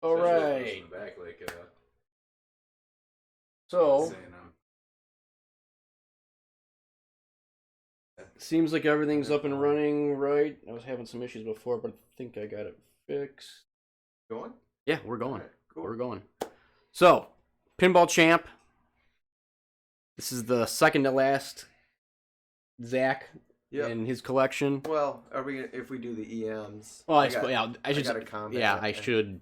All Especially right. in the back, like So, saying seems like everything's up and running, right? I was having some issues before, but I think I got it fixed. Going? Yeah, we're going. Alright, cool. We're going. So, Pinball Champ. This is the second to last Zach Yep. in his collection. Well, are we if we do the EMs? Well, I should. got a comment. Yeah, I should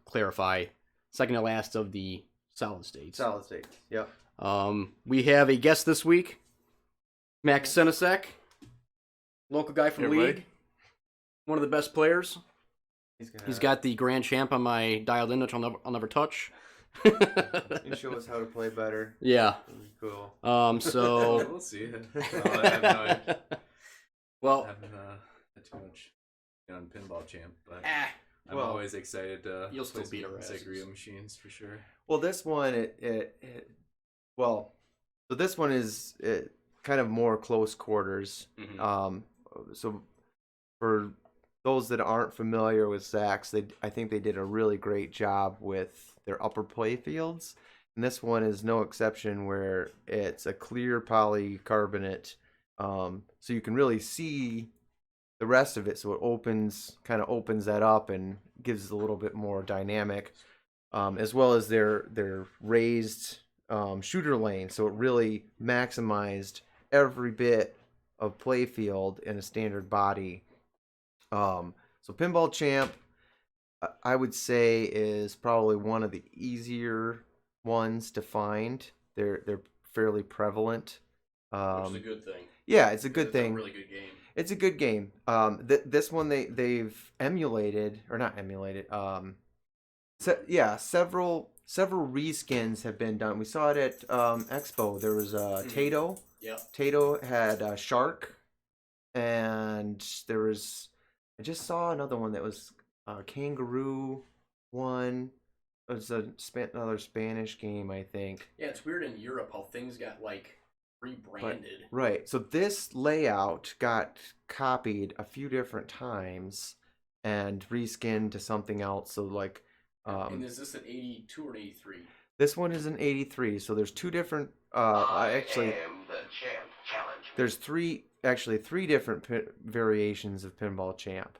clarify. Second to last of the solid states. Solid states. Yep. We have a guest this week, Max Senesek, local guy from League, one of the best players. He's got the Grand Champ on my dialed in, which I'll never touch. You can show us how to play better. Yeah. Cool. So we'll see. Well, I have no, well, I haven't had too much on Pinball Champ, but I'm well, always excited to you'll still play beat some our asses. Zaccaria machines for sure. Well, this one, well, so this one is kind of more close quarters. Mm-hmm. So for those that aren't familiar with Zach's, I think they did a really great job with their upper play fields. And this one is no exception, where it's a clear polycarbonate, so you can really see the rest of it. So it kind of opens that up and gives it a little bit more dynamic, as well as their raised shooter lane. So it really maximized every bit of play field in a standard body. So Pinball Champ, I would say, is probably one of the easier ones to find. They're fairly prevalent. Which is a good thing. Yeah, it's a good thing. It's a really good game. It's a good game. This one they've emulated, or not emulated. Several reskins have been done. We saw it at Expo. There was Tato. Yeah. Tato had Shark, and there was. I just saw another one that was Kangaroo one. It was another Spanish game, I think. Yeah, it's weird in Europe how things got like rebranded. Right. So this layout got copied a few different times and reskinned to something else. So like, and is this an 82 or an 83? This one is an 83. So there's two different. There's three different variations of Pinball Champ,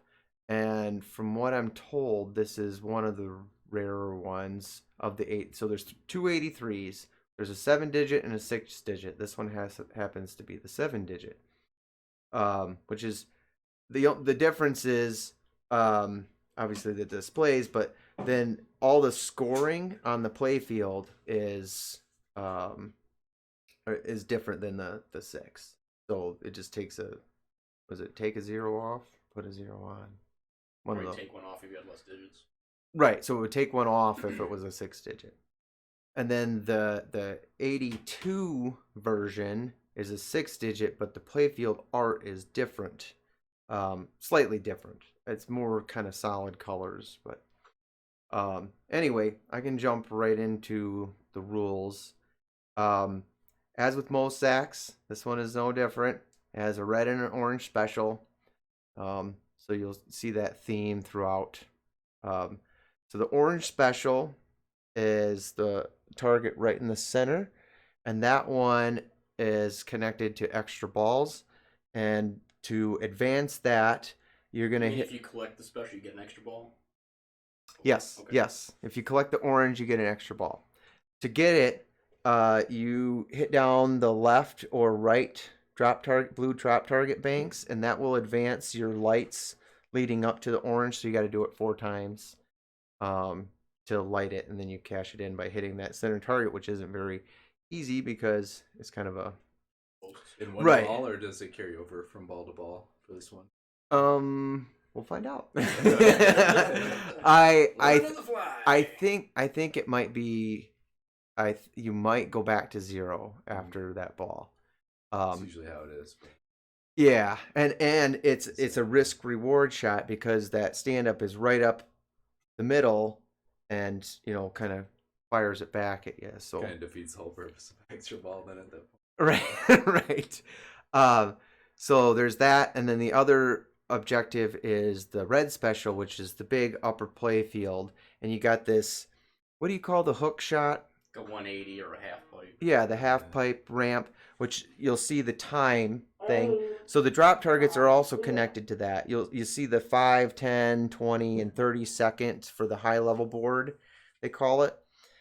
and from what I'm told, this is one of the rarer ones of the 8. So there's two 83s. There's a 7-digit and a 6-digit. This one happens to be the 7-digit, which is the difference is obviously the displays, but then all the scoring on the play field is different than the 6. So it just takes take a 0 off, put a 0 on. Take one off if you had less digits. Right, so it would take one off if it was a 6-digit. And then the 82 version is a 6-digit, but the playfield art is different, slightly different. It's more kind of solid colors, but anyway, I can jump right into the rules. As with most Zacks, this one is no different. It has a red and an orange special, so you'll see that theme throughout. So the orange special is the target right in the center, and that one is connected to extra balls. And to advance that, you're gonna hit. If you collect the special, you get an extra ball. Yes, okay. Yes. If you collect the orange, you get an extra ball. To get it, you hit down the left or right blue drop target banks, and that will advance your lights leading up to the orange. So you got to do it 4 times to light it, and then you cash it in by hitting that center target, which isn't very easy because it's kind of a in one ball, or does it carry over from ball to ball for this one? We'll find out. I think it might be. You might go back to 0 after that ball. That's usually how it is. But... Yeah, and it's a risk reward shot because that stand up is right up the middle, and kind of fires it back at you. So kind of defeats the whole purpose of extra ball then at that point. Right, right. So there's that, and then the other objective is the red special, which is the big upper play field, and you got this. What do you call the hook shot? Like a 180 or a half pipe. Yeah, the half pipe ramp, which you'll see the time thing. So the drop targets are also connected to that. You see the 5, 10, 20, and 30 seconds for the high level board, they call it.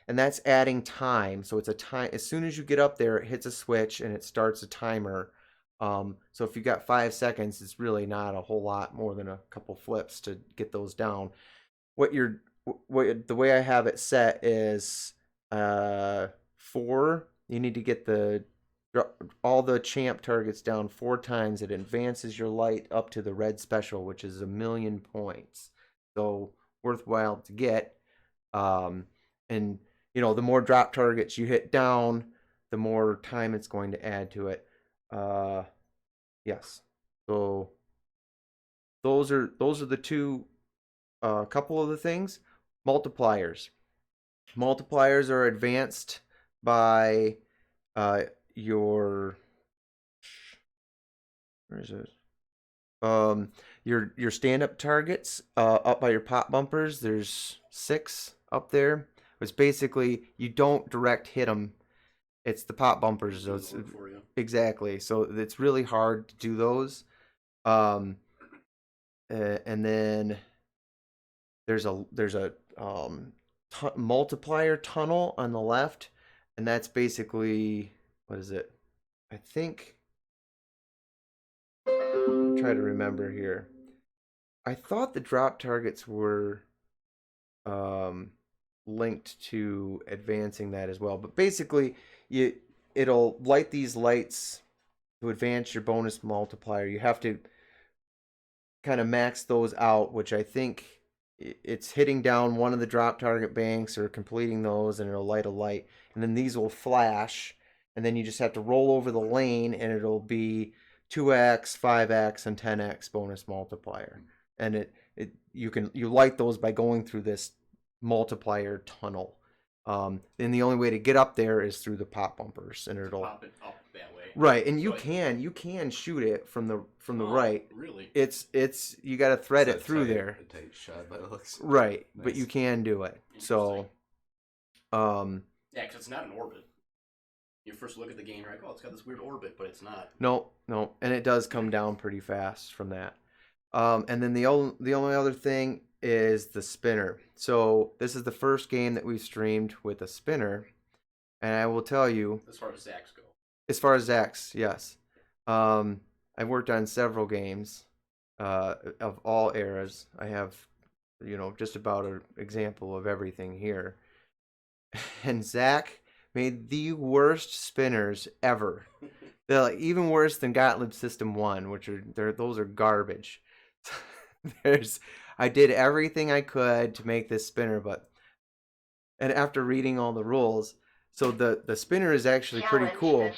And that's adding time. So it's a time. As soon as you get up there, it hits a switch and it starts a timer. So if you got 5 seconds, it's really not a whole lot more than a couple flips to get those down. The way I have it set is 4. You need to get all the champ targets down 4 times. It advances your light up to the red special, which is 1,000,000 points. So worthwhile to get. And the more drop targets you hit down, the more time it's going to add to it. Yes. So those are the two. Couple of the things. Multipliers are advanced by your your stand-up targets up by your pop bumpers. There's 6 up there. It's basically you don't direct hit them. It's the pop bumpers. So it's, exactly. So it's really hard to do those. And then there's a multiplier tunnel on the left, and that's basically, what is it? I think, I'll try to remember here. I thought the drop targets were linked to advancing that as well, but basically it'll light these lights to advance your bonus multiplier. You have to kind of max those out, which I think it's hitting down one of the drop target banks or completing those, and it'll light a light, and then these will flash, and then you just have to roll over the lane, and it'll be 2x, 5x, and 10x bonus multiplier. And you light those by going through this multiplier tunnel. And the only way to get up there is through the pop bumpers, and it'll pop it up that way. Right, and you can shoot it from the right. Really? It's you got to thread it through there. A tight shot by the looks. Right, Nice. but you can do it. So, yeah, because it's not an orbit. You first look at the game, you're like, oh, it's got this weird orbit, but it's not. No, and it does come down pretty fast from that. And then the only other thing is the spinner. So this is the first game that we've streamed with a spinner, and I will tell you, as far as Zacks go. As far as Zacks, yes. I've worked on several games of all eras. I have, just about an example of everything here. And Zach made the worst spinners ever. They're like even worse than Gottlieb System 1, which those are garbage. I did everything I could to make this spinner, and after reading all the rules, so the spinner is actually pretty cool.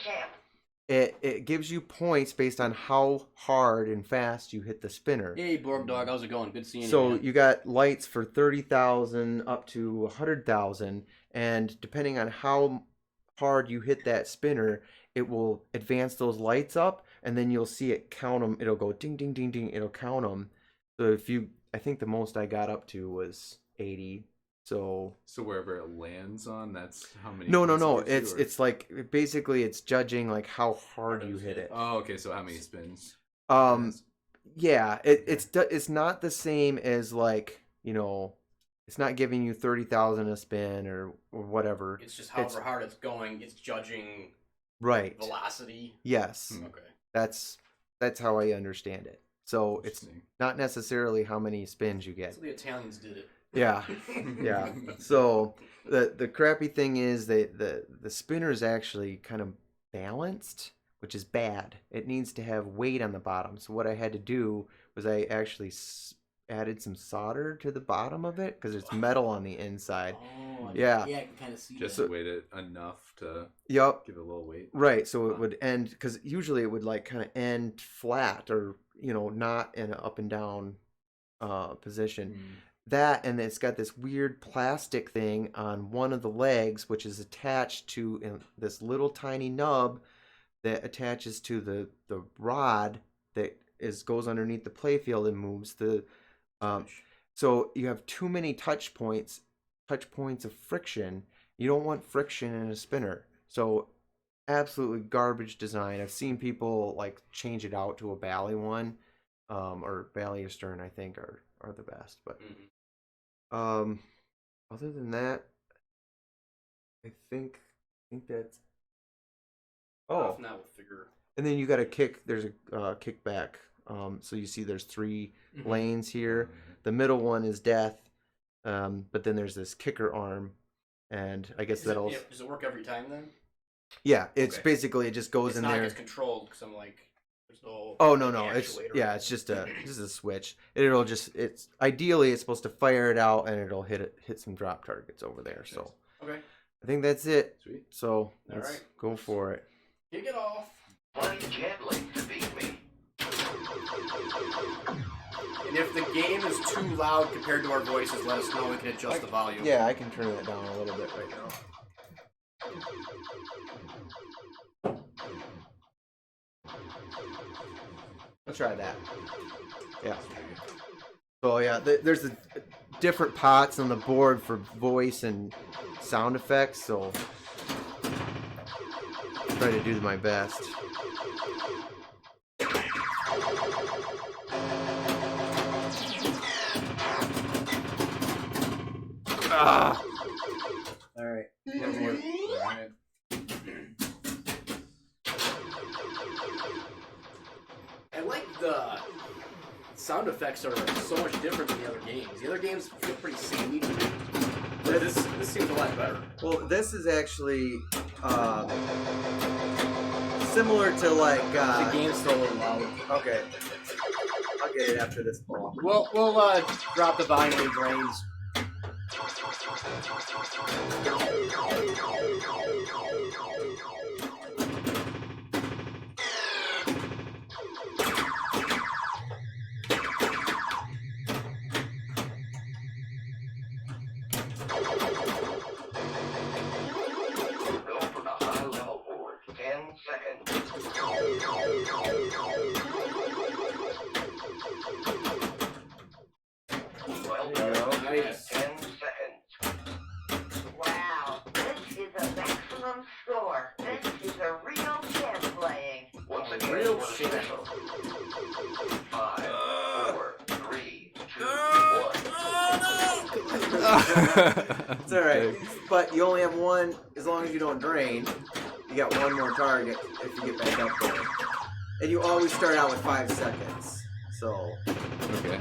It gives you points based on how hard and fast you hit the spinner. Hey, Borg Dog, how's it going? Good seeing you. So you got lights for 30,000 up to 100,000, and depending on how hard you hit that spinner, it will advance those lights up, and then you'll see it count them. It'll go ding, ding, ding, ding. It'll count them. So I think the most I got up to was 80. So wherever it lands on, that's how many. No. It's like basically it's judging like how hard you hit it. Oh, okay. So how many spins? Yeah. It's not the same as like it's not giving you 30,000 a spin or whatever. It's just however hard it's going. It's judging. Right. Velocity. Yes. Okay. That's how I understand it. So it's not necessarily how many spins you get. So the Italians did it. Yeah. So the crappy thing is that the spinner is actually kind of balanced, which is bad. It needs to have weight on the bottom. So what I had to do was I actually added some solder to the bottom of it because it's metal on the inside. Oh, yeah. Yeah, I can kind of see just that. weight it enough to give it a little weight. Right, so it would end, because usually it would like kind of end flat or, not in an up and down position. That, and it's got this weird plastic thing on one of the legs, which is attached to this little tiny nub that attaches to the rod that goes underneath the playfield and moves the. So you have too many touch points of friction. You don't want friction in a spinner. So absolutely garbage design. I've seen people like change it out to a Bally one, or Bally or Stern, I think are the best. But other than that, I think that's. Oh, now we'll figure. And then you got a kick. There's a kickback. So you see there's 3 lanes here. The middle one is death, but then there's this kicker arm, and I guess that'll. Does it work every time then? Yeah, it's basically it just goes in there. It's not controlled because I'm like, there's no. Oh no, it's just a switch. It's ideally it's supposed to fire it out and it'll hit some drop targets over there. So okay, I think that's it. Sweet. So let's go for it. Kick it off. Play gently to beat me. And if the game is too loud compared to our voices, let us know. We can adjust the volume. Yeah, I can turn that down a little bit right now. Let's try that. Yeah. So yeah, there's different pots on the board for voice and sound effects. So I'll try to do my best. Ah. All right. I like the sound effects are so much different than the other games. The other games feel pretty samey to me. But this seems a lot better. Well, this is actually similar to like. The game's still a little loud. Okay. I'll get it after this ball. We'll drop the volume when it drains. Score. This is a real champ playing. Once again, real champ. 5, 4, 3, 2, 1. It's alright. But you only have one, as long as you don't drain, you got one more target if you get back up there. And you always start out with 5 seconds. So. Okay.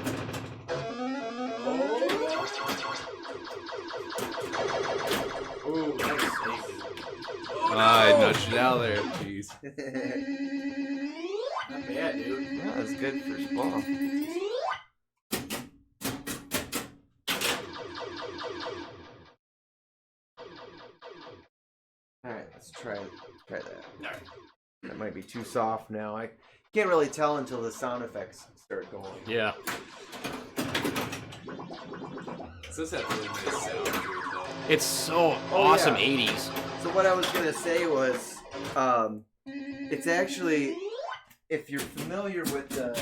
Ooh, nice save. I nudged it out there. Jeez. Not bad, dude. Yeah, that's good first ball. Alright, let's try that. That might be too soft now. I can't really tell until the sound effects start going. Yeah. This does have really nice sound to it, though. It's so awesome, yeah. 80s. So what I was gonna say was, it's actually, if you're familiar with the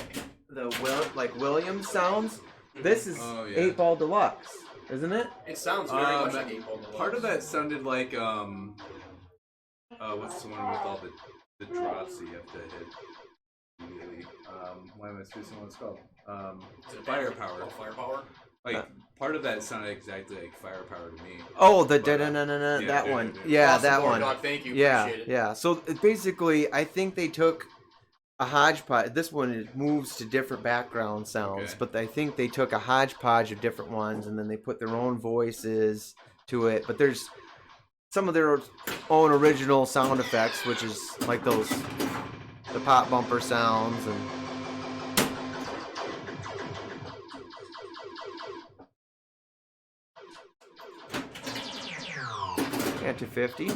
Williams sounds, this is 8-Ball Deluxe, isn't it? It sounds very much like 8-Ball Deluxe. Part of that sounded like what's the one with all the drops that you have to hit immediately? Why am I spacing what it's called? Is it Firepower. Oh, Firepower? Like part of that sounded exactly like Firepower to me. Oh, the da-da-na-na-na, that one. Yeah, awesome that board, one. Dog. Thank you. Yeah, Appreciate it. yeah. So basically, I think they took a hodgepodge. This one it moves to different background sounds, but I think they took a hodgepodge of different ones, and then they put their own voices to it. But there's some of their own original sound effects, which is like the pop bumper sounds and. At 250.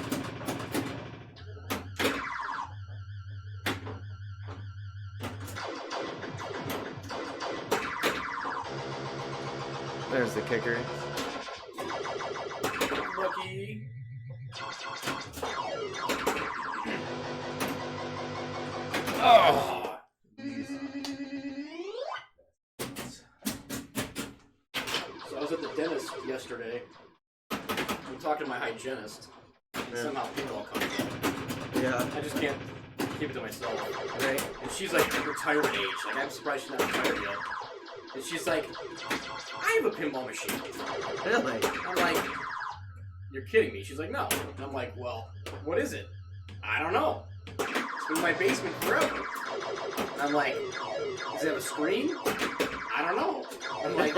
There's the kicker. Lucky. Oh. talking to my hygienist. And somehow pinball comes up. Yeah. I just can't keep it to myself. Right. And she's like retired age. Like, I'm surprised she's not retired yet. And she's like, I have a pinball machine. Really? I'm like, you're kidding me. She's like, no. And I'm like, well, what is it? I don't know. It's been in my basement forever. And I'm like, does it have a screen? I don't know. I'm like,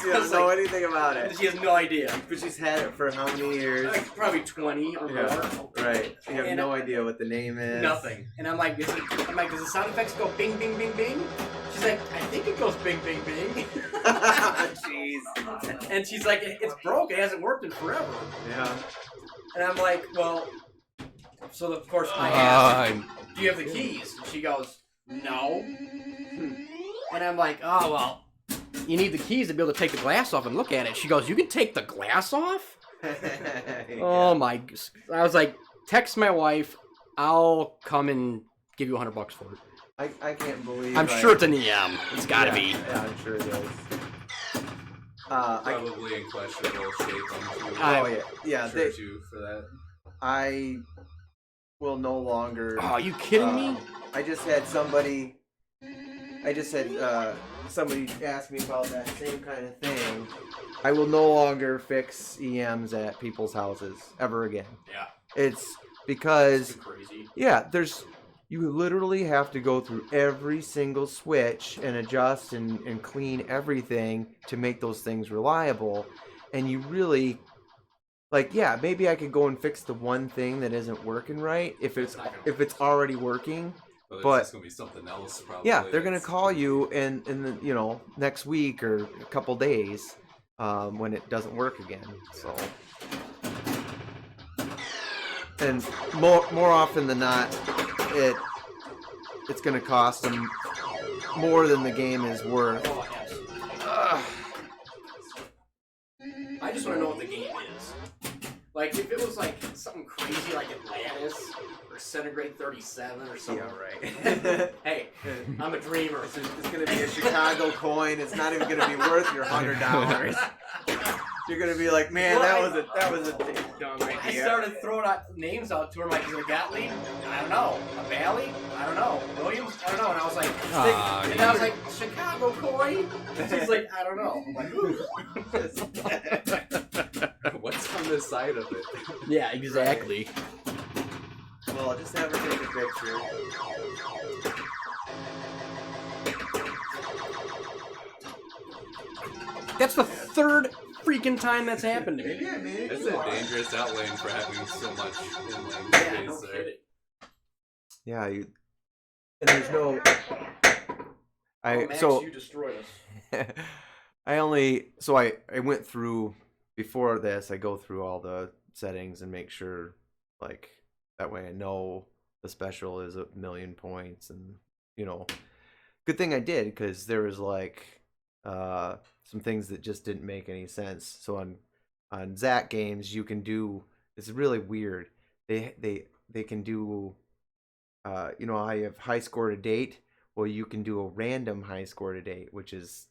She doesn't know anything about it. She has no idea. But she's had it for how many years? Like, probably 20 or more. Right. You have And no idea what the name is. Nothing. And I'm like, does the sound effects go bing, bing, bing, bing? She's like, I think it goes bing, bing, bing. Jeez. And she's like, it's broke. It hasn't worked in forever. Yeah. And I'm like, well, so of course I asked, do you have the keys? And she goes, no. And I'm like, oh, well, you need the keys to be able to take the glass off and look at it. She goes, you can take the glass off? Oh my, I was like, text my wife, I'll come and give you $100 for it. I can't believe. I'm sure it's an EM. It's gotta be. Yeah, I'm sure it is. Probably in questionable shape. Oh yeah, yeah. Sure too for that. I will no longer. Oh, are you kidding me? I just had somebody. Somebody ask me about that same kind of thing. I will no longer fix EMs at people's houses ever again. Yeah. It's because It's crazy. yeah, you literally have to go through every single switch and adjust and clean everything to make those things reliable. And you really, like, yeah, maybe I could go and fix the one thing that isn't working right if it's already working. But it's gonna be something else probably. Yeah, they're gonna call you in the next week or a couple days when it doesn't work again. So. And more often than not, it's going to cost them more than the game is worth. Oh, absolutely. I just want to know what the game is. Like, if it was like something crazy like Atlantis or Centigrade 37 or something. Yeah, right. Hey, I'm a dreamer. It's going to be a Chicago coin. It's not even going to be worth your $100. You're gonna be like, man, Well, that was a dumb idea. I started throwing out names out to her, like, is it a Gottlieb? I don't know. A Bailey? I don't know. Williams? I don't know. And I was like, and I was like, Chicago coin? And she's like, I don't know. I'm like, ooh. What's on the side of it? Yeah, exactly. Well, just have her take a picture. That's the third freaking time that's happened to me. Yeah, man. It's a dangerous outlaying for having so much inlaying Yeah, space no there. kidding. Yeah, and there's no. Max, So you destroyed us. I went through before this. I go through all the settings and make sure, like, that way I know the special is 1,000,000 points, and good thing I did, because there was like some things that just didn't make any sense. So on Zac games, you can do, it's really weird. They can do how you have high score to date. Well, you can do a random high score to date, which is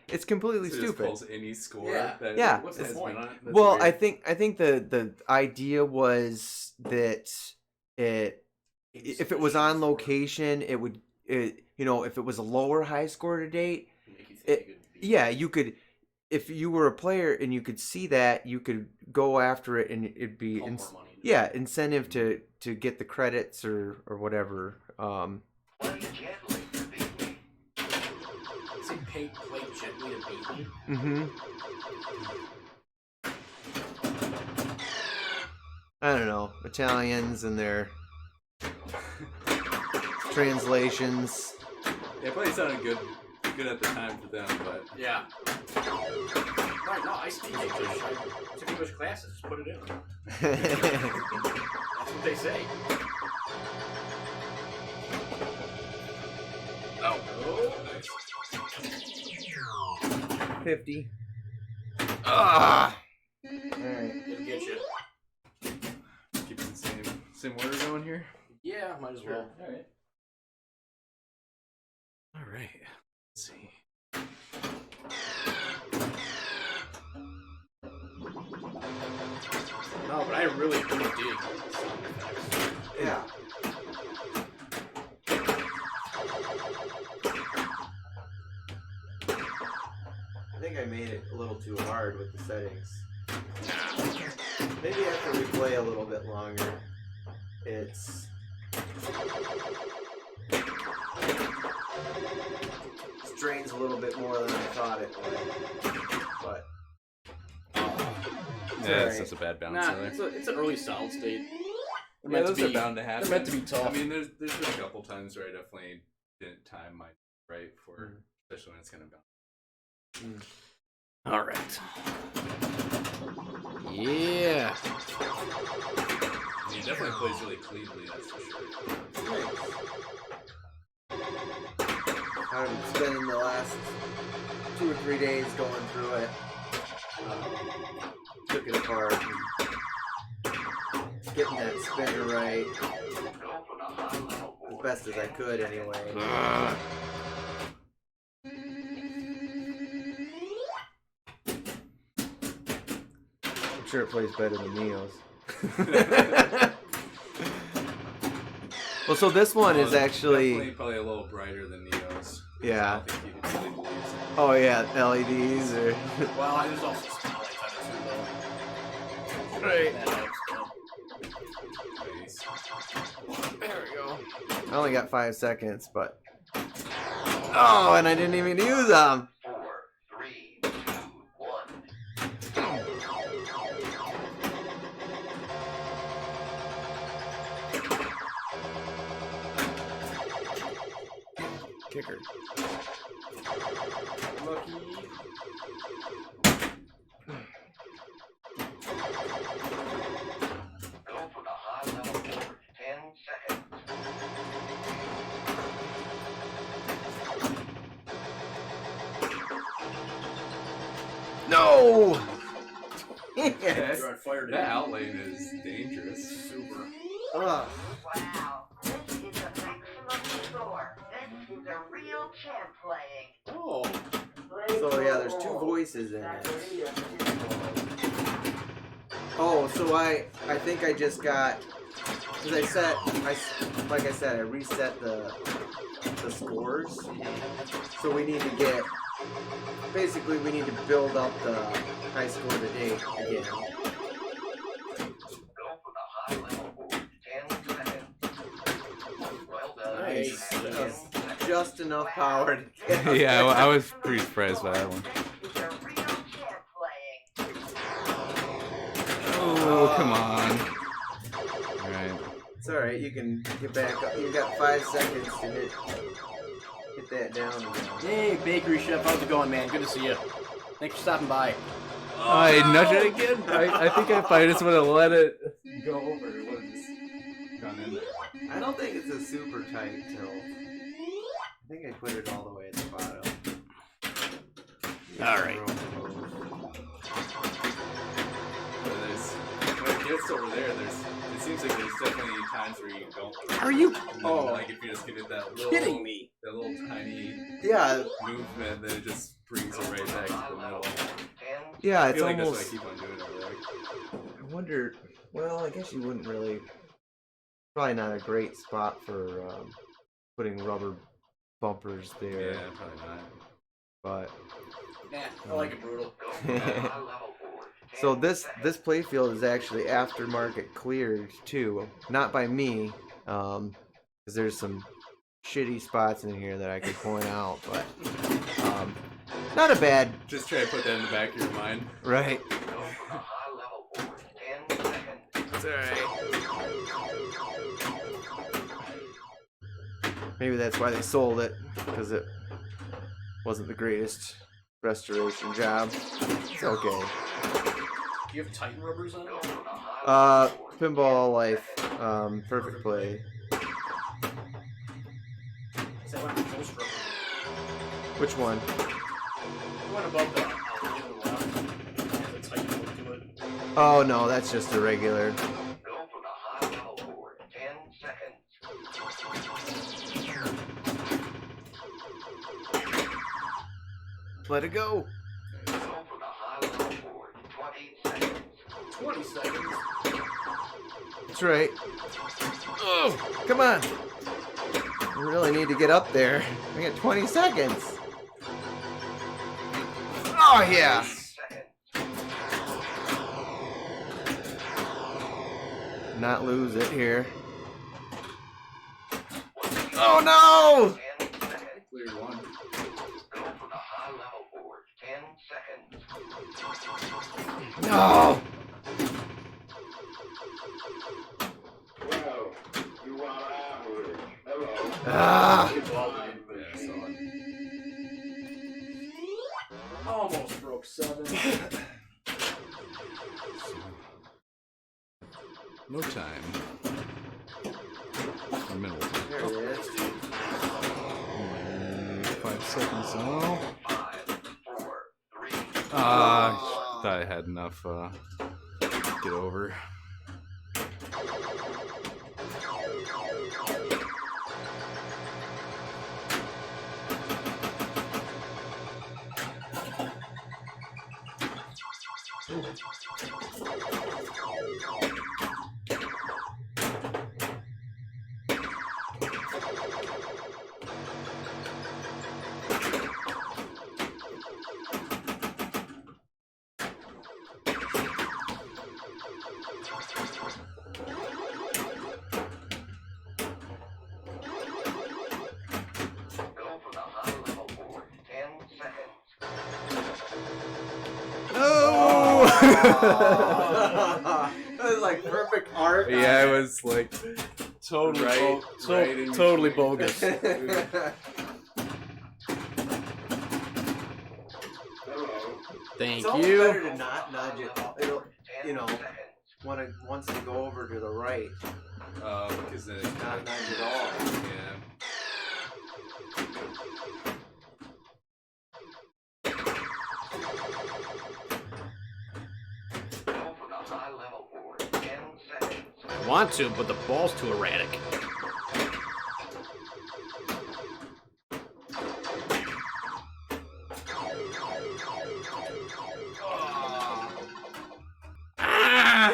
it's completely So it stupid. just pulls any score. Yeah. That Yeah. What's the has point? been on it. That's Well, weird. I think the idea was that if it was on location, it would if it was a lower high score to date, Make you think you could beat you could, if you were a player and you could see that, you could go after it, and it'd be more money. incentive to get the credits or whatever. Play gently to beat me. Say play gently to beat me. I don't know, Italians and their translations. Yeah, it probably sounded good at the time for them, but Yeah. Right, no, I speak English. I took English classes. Just put it in. That's what they say. Oh. 50. Ah. Alright. It'll get you. keep the same order going here. Yeah, might as well. All right. All right. Let's see. really do dig. Yeah. I think I made it a little too hard with the settings. Maybe after we play a little bit longer, it's strains a little bit more than I thought it would. But Yeah, alright. it's just a bad balance Nah, there. it's an early solid state. They're Yeah, meant those to are be- bound to happen. They're meant to be tough. I mean, there's been a couple times where I definitely didn't time my right for, especially when it's kind of bound. All right. Yeah. He definitely plays really cleanly, that's for sure. I'm spending the last 2 or 3 days going through it. Took it apart and getting that spinner right as best as I could anyway. I'm sure it plays better than Neo's. Well, so this one is actually definitely probably a little brighter than Neo's. Yeah. I don't think you can really believe it. Oh yeah, LEDs or Well, there's also spotlights on it too, though. right. That helps. Nice. There we go. I only got 5 seconds, but oh, and I didn't even use them. 4, 3, 2, 1. Kicker. Lucky. Go for the high level board. 10 seconds. No. Yeah, You're on fire that today. outlane is dangerous. Super. Ugh. Wow, this is a maximum score. This is a real champ playing. Oh. So yeah, there's 2 voices in it. Oh, so I think I just got, because like I said, I reset the scores. So we need to get, basically we need to build up the high score today again. Go for the high level board. 10 seconds. Well done. Nice. 10 seconds. Just enough power to get Yeah, I was pretty surprised by that one. This is a real champ playing. Oh, come on. Alright. It's alright, you can get back up. You've got 5 seconds to hit that down again. Hey, bakery chef, how's it going, man? Good to see you. Thanks for stopping by. I nudged it again. I think if I just would have let it go over, it would have just gone in there. I don't think it's a super tight tilt. I think I put it all the way at the bottom. All right. When it gets over there, it seems like there's definitely times where you don't. Are you And then, like if you just give it that little, kidding me? that little tiny Yeah, movement, then it just brings it right back to the middle. yeah, I it's feel like almost. that's what I keep on doing over there. I wonder. Well, I guess you wouldn't really. Probably not a great spot for putting rubber bumpers there, Yeah, probably not. but. Yeah, I like it brutal. So this playfield is actually aftermarket cleared too, not by me, because there's some shitty spots in here that I could point out, but not a bad. Just try to put that in the back of your mind. Right. Go for the high level board. 10 seconds. It's alright. Maybe that's why they sold it, because it wasn't the greatest restoration job. It's okay. Do you have Titan rubbers on it? Pinball Life, Perfect Play. Is that one of the most rubber? Which one? The one above the left. Has a Titan look to it. Oh no, that's just a regular. Go for the high level board. 10 seconds. Let it go. Go for the high level board. 20 seconds. 20 seconds. That's right. Oh, come on. We really need to get up there. We got 20 seconds. Oh, yeah. Not lose it here. Oh, no! Clear one. Go for the high level board. 10 seconds. No! Well, you want average. Hello. Ah! Yeah, solid. Almost broke 7. No time. Or minimal time. There it is. 5 seconds now. 5, 4, 3. Thought I had enough. Get over. Go for the high level board. 10 seconds. No! That was like perfect art. Yeah, it was like Totally, Right- right in totally between. bogus. Hello. Thank It's almost you. better to not nudge it. It'll, 10 you know, seconds. once they go over to the right, because then it's not nudge at all. yeah. Go for the high level board. 10 seconds. I want to, but the ball's too erratic. Ah!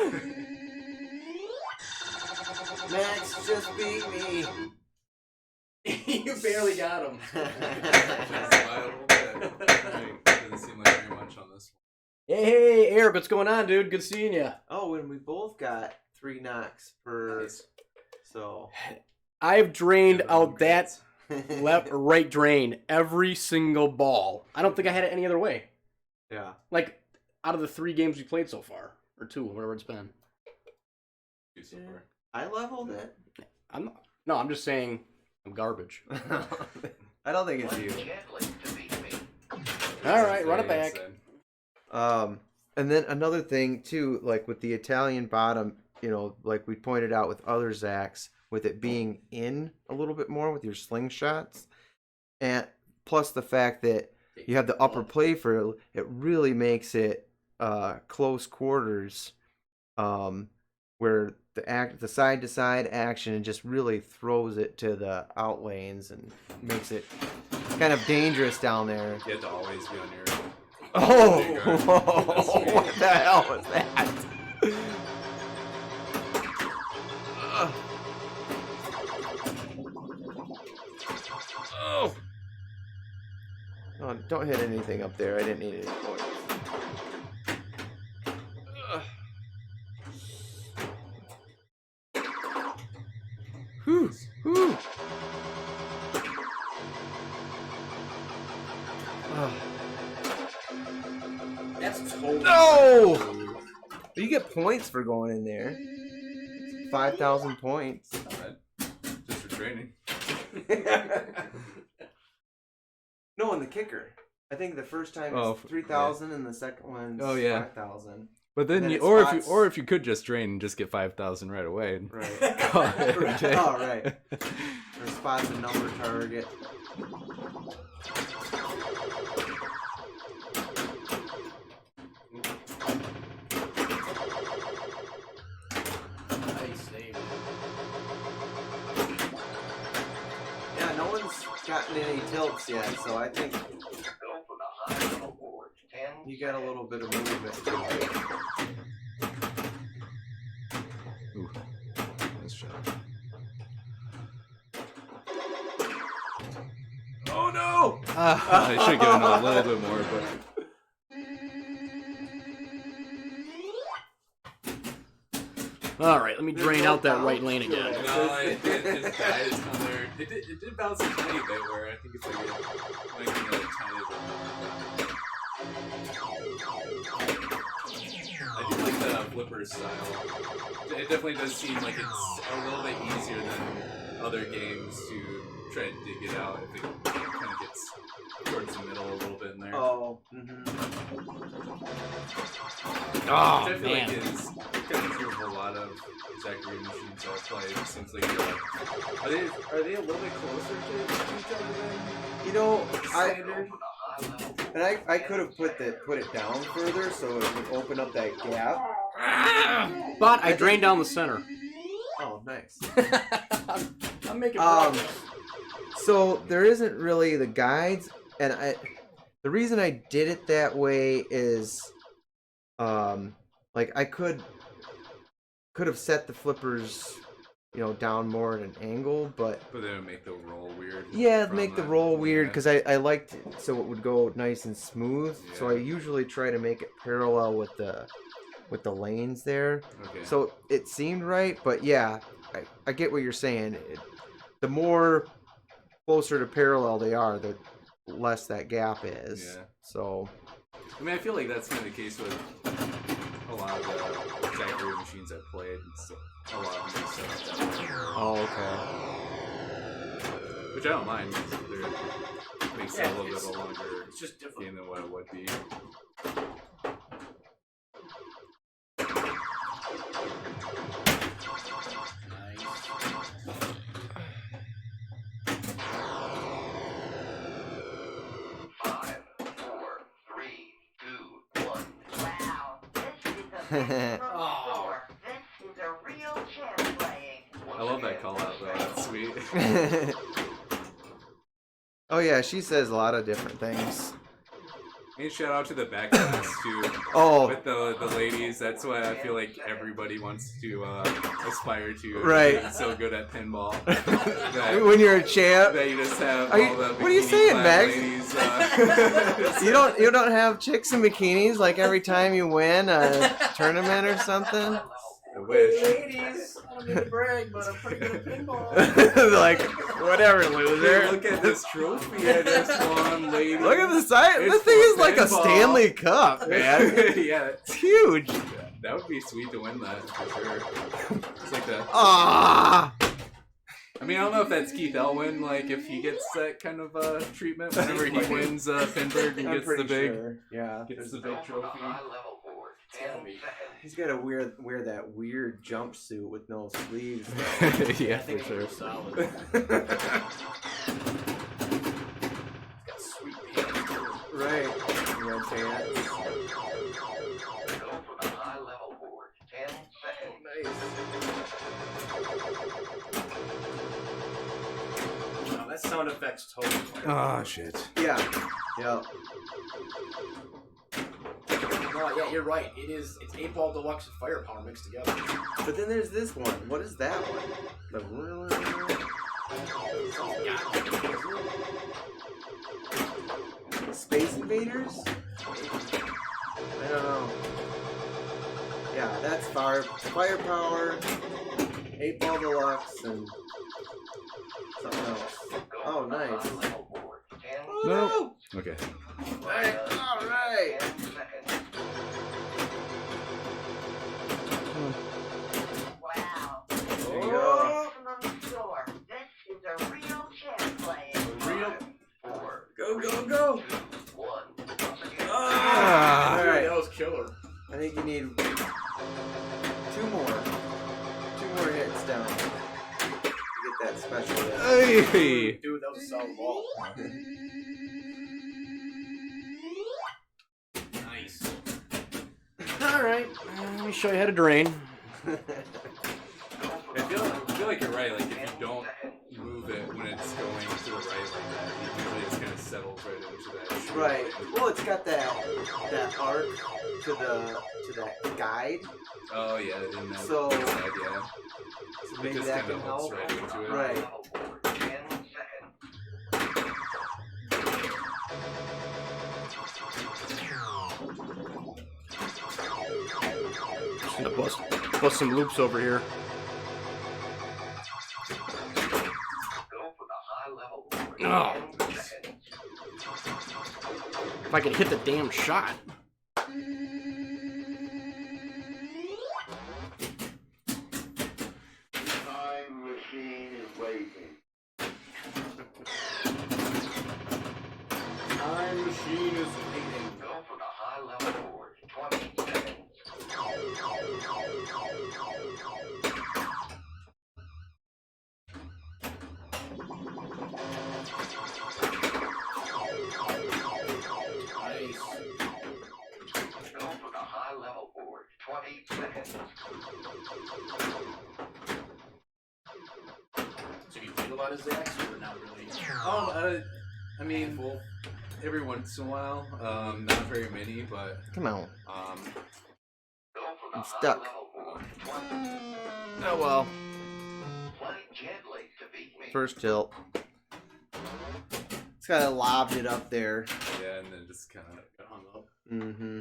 Max just beat me. You barely got him. Just by a little bit. Right. Doesn't seem like very much on this Hey, Eric, what's going on, dude? Good seeing you. Oh, and we both got 3 knocks per. Nice. So. I've drained Give it out that grades. left or right drain every single ball. I don't think I had it any other way. Yeah. Like, out of the 3 games we played so far, or 2, whatever it's been. Two so far. I leveled it. I'm just saying I'm garbage. I don't think it's you. Gently to beat me. All right, run it Very back. inside. And then another thing too, like with the Italian bottom, you know, like we pointed out with other Zacks, with it being in a little bit more with your slingshots, and plus the fact that you have the upper play for it, it really makes it close quarters, where the side to side action just really throws it to the out lanes and makes it kind of dangerous down there. You have to always be on your. Oh, That's what the hell was that? Oh. Oh, don't hit anything up there. I didn't need any points. Whew. Whew. That's totally. No! You get points for going in there. 5,000 points. Not bad. Just for training. No, and the kicker. I think the first time Oh, is 3,000 and the second one's Oh, yeah. 5,000. But then, Then you, it or spots- if you could just train and just get 5,000 right away. Right. Call it every day. Oh, right. Or spots a number target. Nice save. Yeah, no one's gotten any tilts yet, so I think Go for the high level board. 10 you got a little bit of movement to it. Oh no! Ah. I should have given it a little bit more, but. All right, let me drain out that right lane again. No, it just dies on there. It did bounce a tiny bit where I think it's like making a tiny bit more. I do like the flipper style. It definitely does seem like it's a little bit easier than other games to try to dig it out if it kind of gets towards the middle a little bit in there. Oh. Oh, Which I feel man. like is kind of true of a lot of Zaccaria machines I've played. It seems like are they a little bit closer to each other than You know, standard? I could have put it down further so it would open up that gap. But I drained down the center. Oh, nice. I'm making progress. So there isn't really the guides, and the reason I did it that way is, like I could have set the flippers, down more at an angle, but then it would make the roll weird. yeah, it'd from make the that. roll weird Yeah. because I liked it so it would go nice and smooth. So I Yeah. usually try to make it parallel with the lanes there. Okay. So it seemed right, but yeah, I get what you're saying. The more closer to parallel they are, the less that gap is. Yeah. So I mean, I feel like that's kind of the case with a lot of the Zaccaria machines I've played. It's a lot of them set up that way. oh, okay. Which I don't mind. Because it makes it a little bit of a longer It's just different. game than what it would be. Five, four, three, two, one. Wow, this is a maximum score. This is a real champ playing. I love that call out though. That's sweet. Oh yeah, she says a lot of different things. And shout out to the back class too. Oh, With the ladies, that's what I feel like everybody wants to aspire to. Right. Being so good at pinball. that, when you're a champ, that you just have Are you- all the what are you bikini saying, clad Max? ladies, you don't have chicks in bikinis like every time you win a tournament or something. I wish. Ladies, I don't mean to brag, but I'm pretty good at pinball. Like whatever, Dude, loser. look at this trophy I just won, ladies. Look at the size. It's This thing is for like a pinball. Stanley Cup, man. Yeah, It's huge. that would be sweet to win that for sure. It's like the. Ah. I mean, I don't know if that's Keith Elwin, like if he gets that kind of treatment whenever he wins Pinburg and gets the big, Yeah. gets the big trophy. He's got to wear that weird jumpsuit with no sleeves. Yeah, I think for sure. solid. Got sweet pants. Right. Red pants. Go for the high level board. 10 seconds. No, that sound effect's totally. Oh shit. Yeah. Yeah. No, yeah, you're right. It's 8-ball deluxe and firepower mixed together. But then there's this one. What is that one? Space Invaders? I don't know. Yeah, that's firepower, 8-ball deluxe, and something else. Oh, nice. No. Okay. Alright. 10 seconds. Wow. There you go. Maximum score. This is a real champ playing. Real. 4, Go, go, go! 1. Ah. Alright. That was killer. I think you need two more hits down to get that special hit. Hey. Dude, that was a solid ball. Nice. Alright, let me show you how to drain. I feel like you're right. Like if you don't move it when it's going to the right like that, it usually just kind of settles right into that. short Right. lane. Well, it's got that arc to that guide, Oh yeah, in that So- side, yeah. so It maybe just that kinda can hooks help. right into it. Right. Level board. 10 seconds. Just gonna bust some loops over here. Go for the high level board. Oh. 10 seconds. If I can hit the damn shot. Time machine is waiting. Time machine is waiting. Go for the high level board. 20 seconds. Nice. Go for the high level board. 20 seconds. So you played a lot of Zacks or not really? I mean, every once in a while, not very many, but Come on. Go for the I'm high stuck. level board. 20. Oh well. Play gently to beat me. First tilt. It's kind of lobbed it up there. yeah, and then just kind of. Got hung up. Mm-hmm.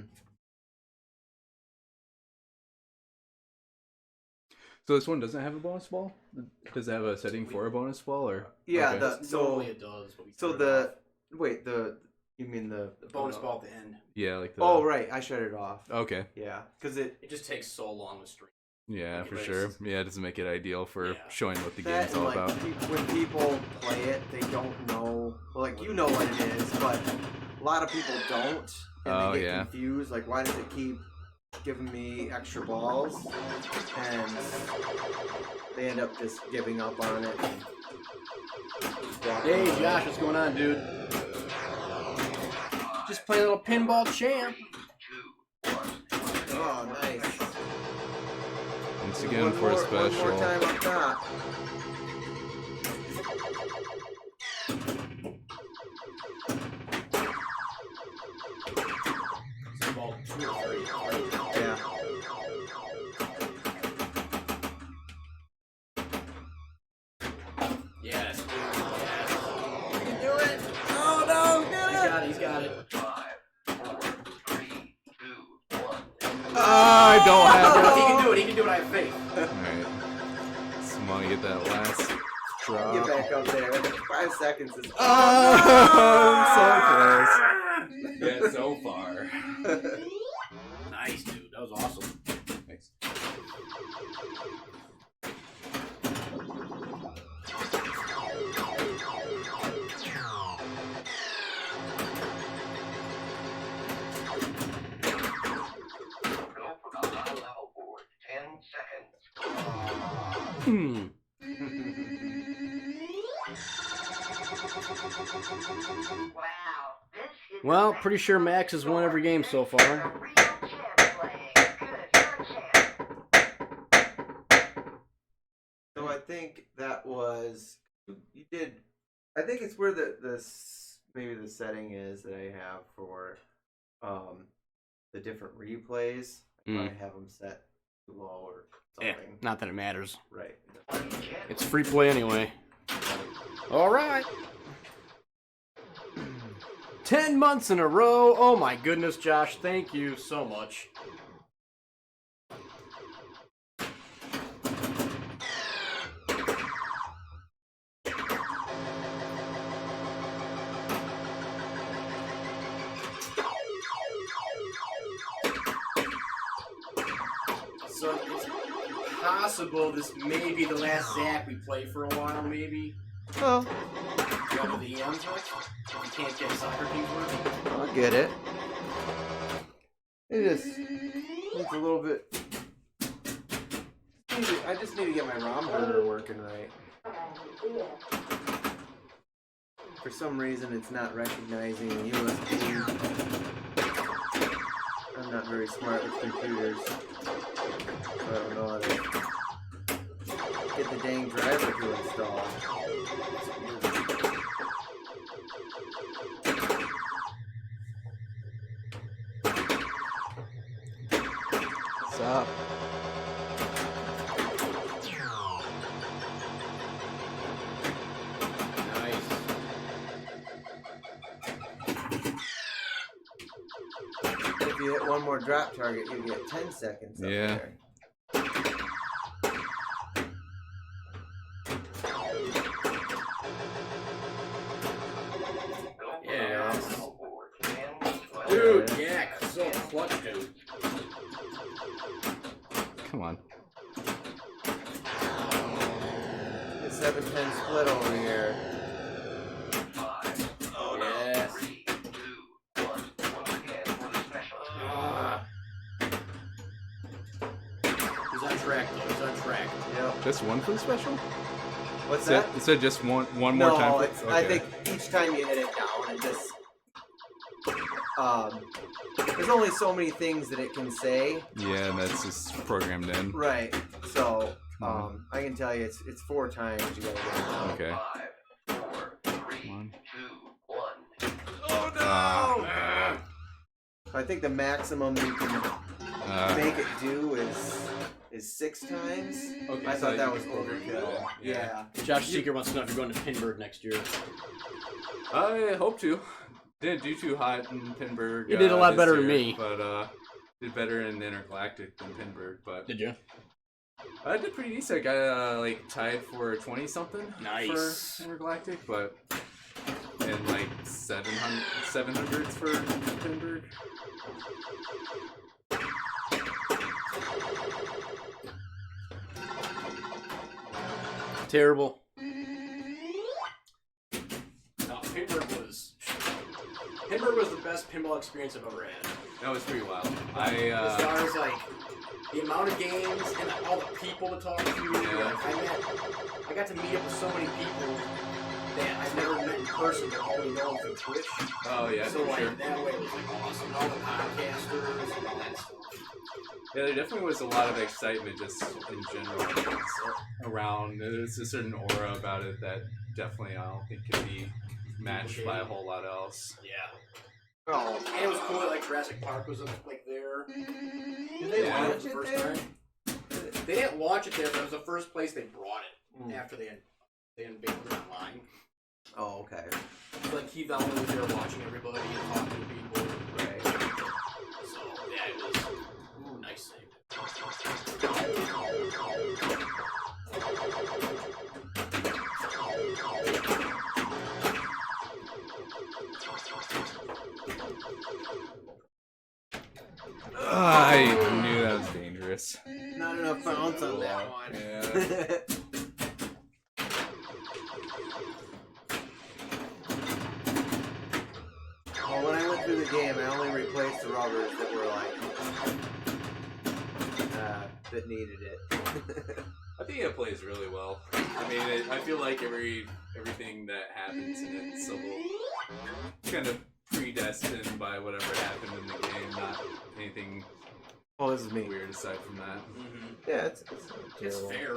So this one doesn't have a bonus ball? Does it have a setting for a bonus ball, or? Yeah. Okay. Normally it does. But we So turned it off. you mean the the bonus ball at the end. Yeah, like the. Oh right, I shut it off. Okay. Yeah, because it It just takes so long with stream. Yeah, Like for it's- sure. Yeah, it doesn't make it ideal for Yeah. showing what the that game's and, all like, about. when people play it, they don't know. Well, like you know what it is, but a lot of people don't, and Oh, they get yeah. confused. Like, why does it keep giving me extra balls? And they end up just giving up on it. And walking Hey away. Josh, what's going on, dude? Just play a little pinball champ. 3, 2, 1. Oh, nice. Once again, One for more, a special. One more time up top. It's about 2 or 3. Yeah. Yes. You can do it. Oh no, He's got it. 5, 4, 3, 2, 1. I don't have it. He can do it. He can do it. I have faith. Alright. Just want to get that last drop. Get back up there. 5 seconds is. Oh, so Yeah, so far. Nice, dude. That was awesome. Thanks. Go for the high level board. 10 seconds. Hmm. Wow. This is Well, the pretty sure Max has won every game so This is far. a real champ playing. Good, you're a champ. So I think that was you did. I think it's where maybe the setting is that I have for the different replays. I probably have them set too low or Yeah, something. not that it matters. Right. It's free play anyway. All right. 10 months in a row. Oh my goodness, Josh. Thank you so much. So it's possible this may be the last Zack we play for a while, maybe. Well, Go to the EMs next. If you can't get soccer teams working. I'll get it. It just it's a little bit. I just need to get my ROM burner working right. For some reason, it's not recognizing USB. I'm not very smart with computers, so I don't know how to get the dang driver to install. What's up? Nice. If you get one more drop target, you get 10 seconds up Yeah. there. Yeah. There Dude, it is. yeah, so clutch, dude. Come on. The 7-10 split over here. Oh, yes. He's on track, though. He's on track. Yep. Just one for the special? What's So, that? so just one more No, time? it's, I think each time you hit it down, it just there's only so many things that it can say. Yeah, and that's just programmed in. Right. So I can tell you it's 4 times you gotta get it. Okay. 5, 4, 3, Come on. 2, 1. Oh no! Ah. I think the maximum you can make it do is 6 times. Okay, I so thought that you was can overkill. overkill. Yeah. Josh Seeker wants to know if you're going to Pinburg next year. I hope to. Didn't do too hot in Pinburg. You did a lot this better than year, me. But did better in Intergalactic than Pinburg. But Did you? I did pretty decent. I got like tied for 20 something Nice. for Intergalactic, but and like 700s for Pinburg. Terrible. No, Pinburg was the best pinball experience I've ever had. That was pretty wild. As far as like the amount of games and all the people to talk to, Yeah. like, I got to meet up with so many people that I've never met in person, but all we know through Twitch. Oh yeah, So for like sure. that way it was like awesome. All the podcasters and all that stuff. Yeah, there definitely was a lot of excitement just in general around. There's a certain aura about it that definitely I don't think can be matched by a whole lot else. Yeah. Oh. And it was cool that like Jurassic Park was like there. Did they Yeah. It launch was the it first there? time. They didn't launch it there, but it was the first place they brought it after they unveiled it online. Oh, okay. So, like Keith Allen was there watching everybody and talking to people. Right. So yeah, it was nice thing. I knew that was dangerous. Not enough bounce on that one. Yeah. Well, when I went through the game, I only replaced the rubbers that were like that needed it. I think it plays really well. I mean, I feel like everything that happens in it's a little kind of predestined by whatever happened in the game, not anything Well, this is me. weird aside from that. Yeah, it's It's terrible. fair.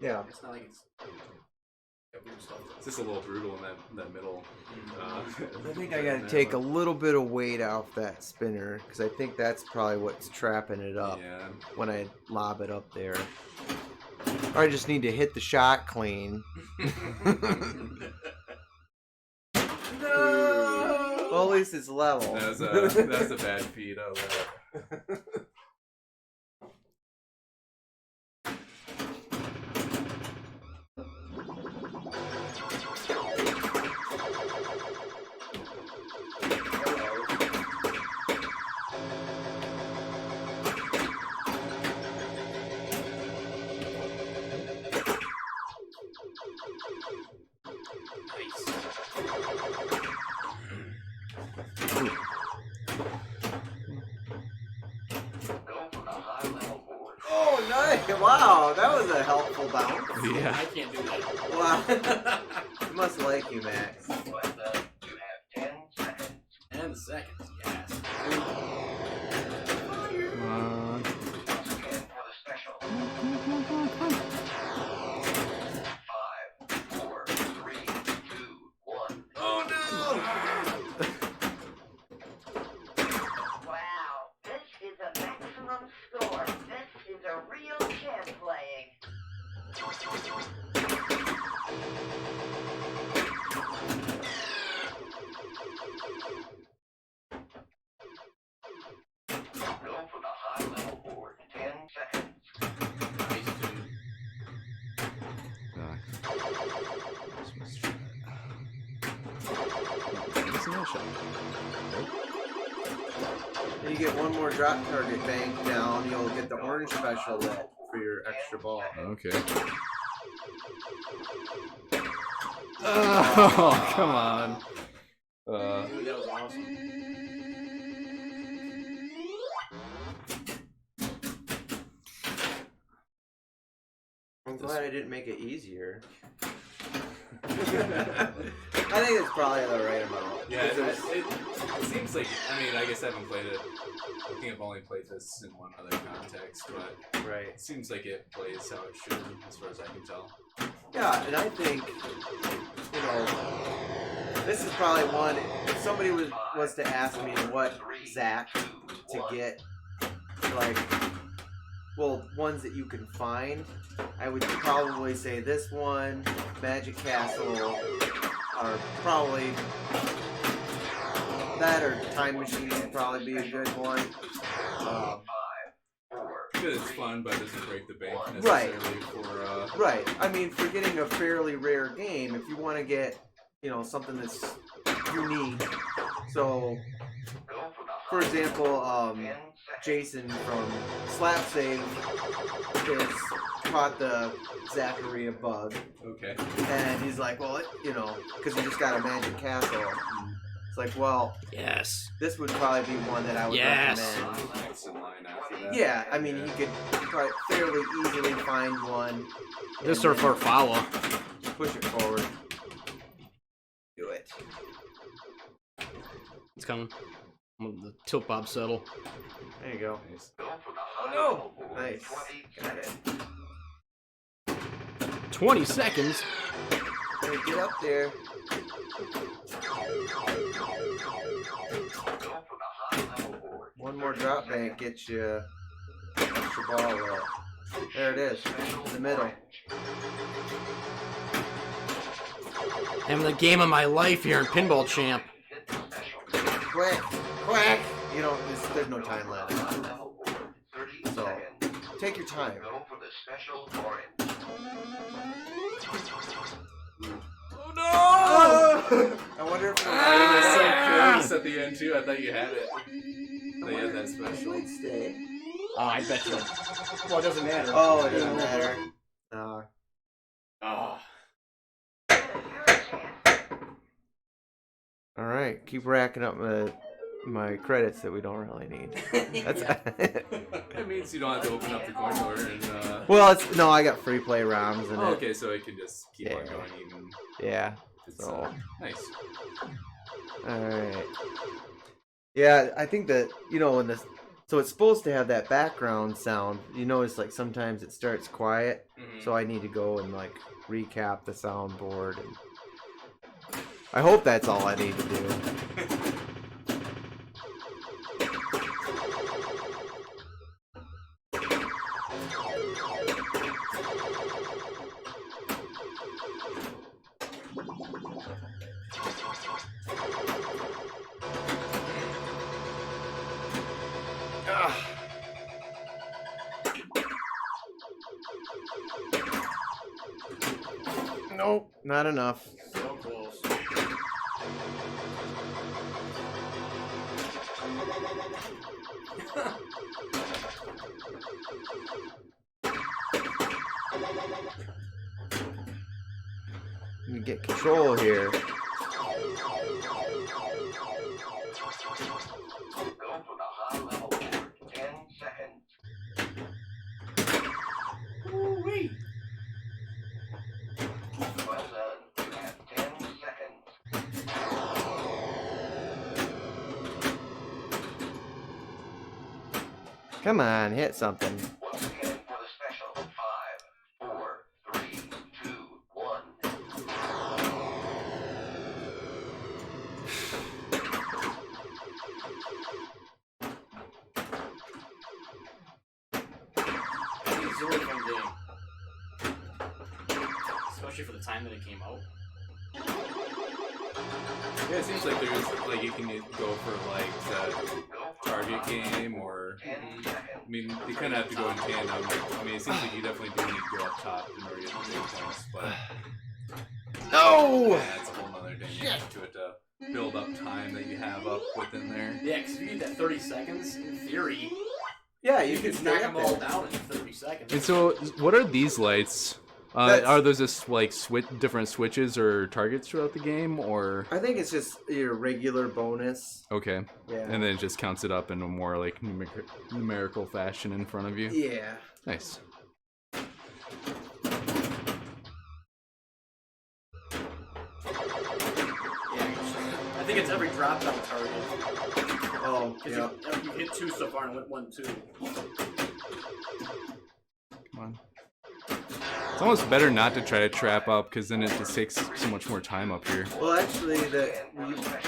Yeah. It's not like it's got weird stuff. It's just a little brutal in that middle. I think I gotta take a little bit of weight off that spinner because I think that's probably what's trapping it up Yeah. when I lob it up there. Or I just need to hit the shot clean. No. Well, at least it's level. That's a bad feed. I love that. Oh, nice! Wow, that was a helpful bounce. Yeah. I can't do that. Wow. I must like you, Max. You have 10 seconds. 10 seconds, yes. Come on. Once again for the special. 5, 4, 3, 2, 1. Oh no! Wow, this is a maximum score. This is a real champ playing. special. And you get one more drop target bank down, you'll get the orange special lit for your extra ball. Okay. Oh, come on. Dude, that was awesome. I'm glad I didn't make it easier. I think it's probably the right amount. Yeah, it seems like, I mean, I guess I haven't played it. I think I've only played this in one other context, but Right. it seems like it plays how it should, as far as I can tell. Yeah, and I think, you know, this is probably one, if somebody was to ask me what Zach to get, like, well, ones that you can find, I would probably say this one, Magic Castle, are probably, that or Time Machine would probably be a good one. Because it's fun, but it doesn't break the bank Right. necessarily for, Right. I mean, for getting a fairly rare game, if you want to get, you know, something that's unique. So, for example, Jason from Slap Save has caught the Zaccaria bug. Okay. And he's like, well, you know, because he just got a Magic Castle. It's like, well, Yes. this would probably be one that I would recommend. Next in line after that. Yeah, I mean, you could probably fairly easily find one. This and or for follow. push it forward. Do it. It's coming. The tilt bob settle. There you go. Nice. Oh no! Nice. Got it. 20 seconds. Hey, get up there. One more drop bank gets you extra ball lit. There it is, in the middle. Having the game of my life here in Pinball Champ. Quick, quick! You don't. There's no time left. So take your time. Oh no! I wonder if I was so close at the end too. I thought you had it. They had that special. stay. Oh, I bet you. Well, it doesn't matter. Oh, it doesn't matter. Oh. All right, keep racking up my credits that we don't really need. That's That means you don't have to open up the coin door and. well, it's no, I got free play rounds and Oh, okay, so it can just keep on Yeah. going even. yeah. It's, So nice. all right. Yeah, I think that when this, so it's supposed to have that background sound. You notice like sometimes it starts quiet, so I need to go and like recap the soundboard. And I hope that's all I need to do. Nope, not enough. So close. Let me get control here. Ooh-wee. Come on, hit something. Once again for the special. 5, 4, 3, 2, 1. It's a really fun game. Especially for the time that it came out. Yeah, it seems like there's like you can go for like the target game or I mean you kind of have to go in tandem. I mean it seems like you definitely do need to go up top in order to get the big points, but No! yeah, it's a whole nother dynamic to it. build up time that you have up within there. Yeah, because if you get that 30 seconds, in theory, Yeah, you you can can knock stay them up all there. down in 30 seconds. And so, what are these lights? That's- Are those just like different switches or targets throughout the game, or I think it's just your regular bonus. okay, Yeah. and then it just counts it up in a more like numerical fashion in front of you? Yeah. Nice. I think it's every drop down target. Oh, Because yeah. you hit 2 so far and went 1, 2. Come on. It's almost better not to try to trap up because then it just takes so much more time up here. Well, actually, you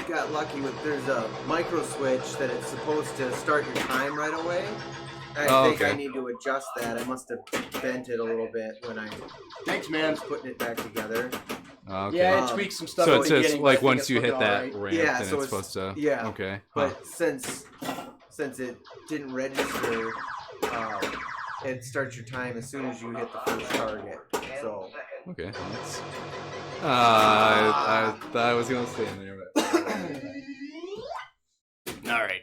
got lucky with there's a micro switch that it's supposed to start your time right away. I think I need to adjust that. I must have bent it a little bit when I Thanks, man. was putting it back together. Okay. Yeah, it tweaks some stuff. So at it's the just beginning, but I like think once it's you hit looking that alright. ramp, Yeah, then so it's it's- supposed to. yeah. Okay. But since it didn't register, it starts your time as soon as you hit the first target. So Okay. That's... I thought I was gonna stay in there, but. All right.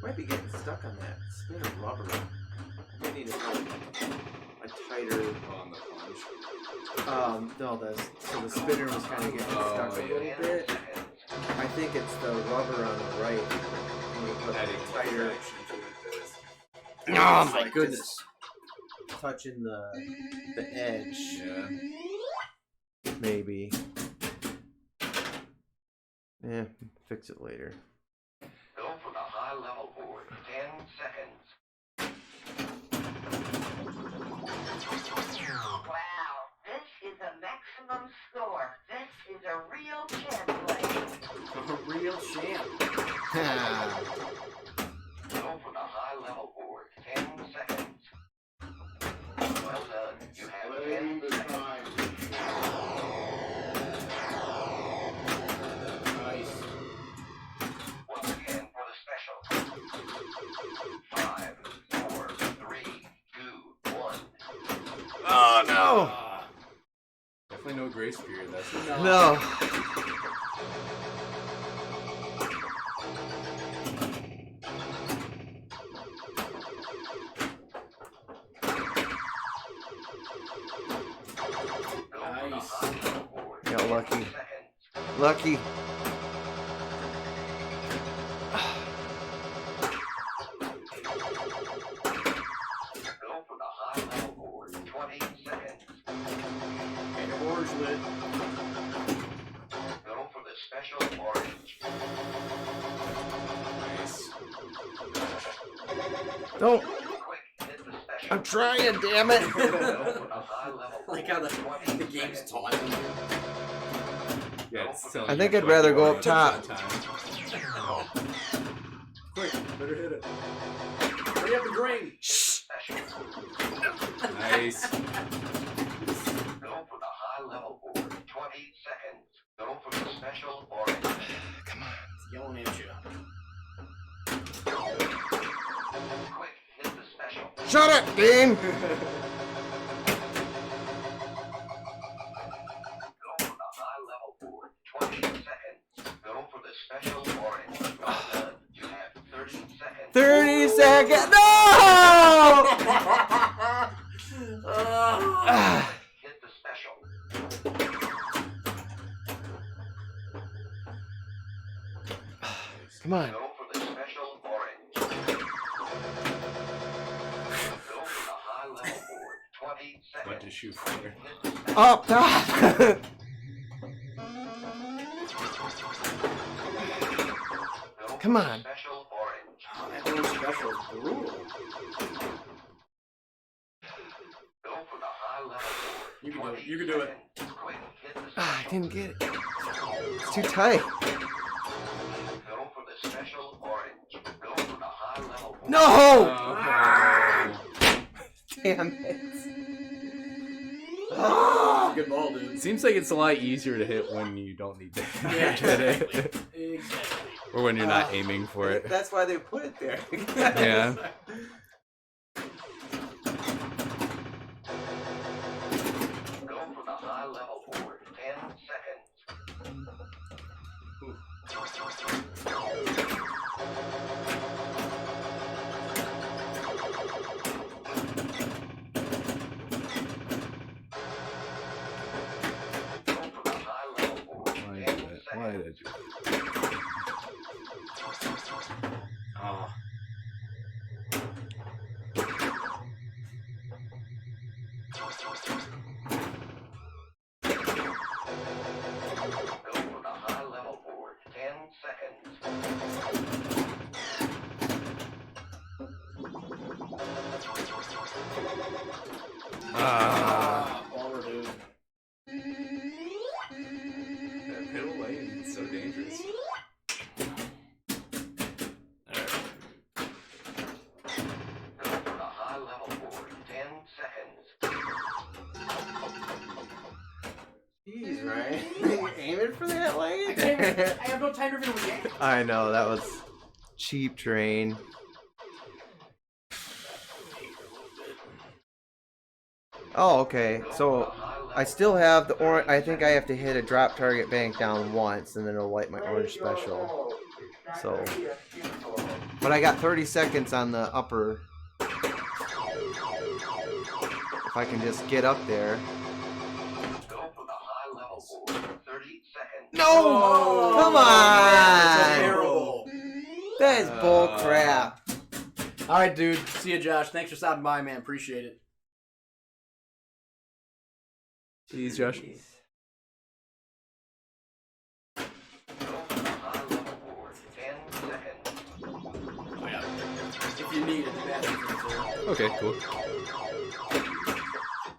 might be getting stuck on that spin of rubber. I need a tighter. On the plunge. No, so the spinner was kind of getting stuck a little bit. I think it's the rubber on the right. When you put Adding a tighter. traction to it. Oh It's my like goodness. just touching the edge, Yeah. maybe. Yeah, fix it later. Go for the high level board. 10 seconds. Wow, this is a maximum score. This is a real champ play. A real champ. Go for the high level board. 10 seconds. Well done. You have 10 Blame the seconds. time. Nice. Once again for the special. 5, 4, 3, 2, 1. Oh no! Definitely no grace period. That's for sure. No. Nice. Got lucky. Lucky. Go for the high level board. 20 seconds. And your orange lit. Go for the special orange. Nice. Don't. Quick, hit the special. I'm trying, damn it. Go for the high level board. Like how the game's taunting you. Yeah, it's still I think I'd rather go up top. Quick, better hit it. Hurry up and drain. Special. Nice. Go for the high level board. 20 seconds. Go for the special orange. It's yelling at you. Quick, hit the special. Shut it, Dean. Go for the high level board. 20 seconds. Go for the special orange. Well done. You have 30 seconds. 30 seconds. No! Ah. Hit the special. Come on. Go for the special orange. Go for the high level board. 20 seconds. What to shoot for? Hit the special. Up top. Go for Come the on. Special orange. Oh, that little special is brutal. Go for the high level board. You can do it. 20 You can do it. seconds. Quick, hit the Ah, I special. didn't get it. It's too tight. Go for the special orange. Go for the high level board. No! Oh. Damn it. Good ball, dude. Seems like it's a lot easier to hit when you don't need to Yeah, hit it. exactly. Or when you're not aiming for it. That's why they put it there. Yeah. Go for the high level board. 10 seconds. Go for the high level board. Why 10 did I do seconds. that? Oh. Go for the high level board. 10 seconds. Baller, dude. That middle lane is so dangerous. Go for the high level board. 10 seconds. Jeez, Ryan. You're aiming for that lane? I have no time to read the game. I know, that was cheap train. Oh, okay. So I still have the orange. I think I have to hit a drop target bank down once, and then it'll light my orange special. So, but I got 30 seconds on the upper. If I can just get up there. Go for the high level board. 30 seconds. No! Come That's on! terrible. That is bull crap. All right, dude. See you, Josh. Thanks for stopping by, man. Appreciate it. Please, Josh. Go for the high level board. 10 seconds. Oh, yeah. If you need it, the bathroom. Okay, cool.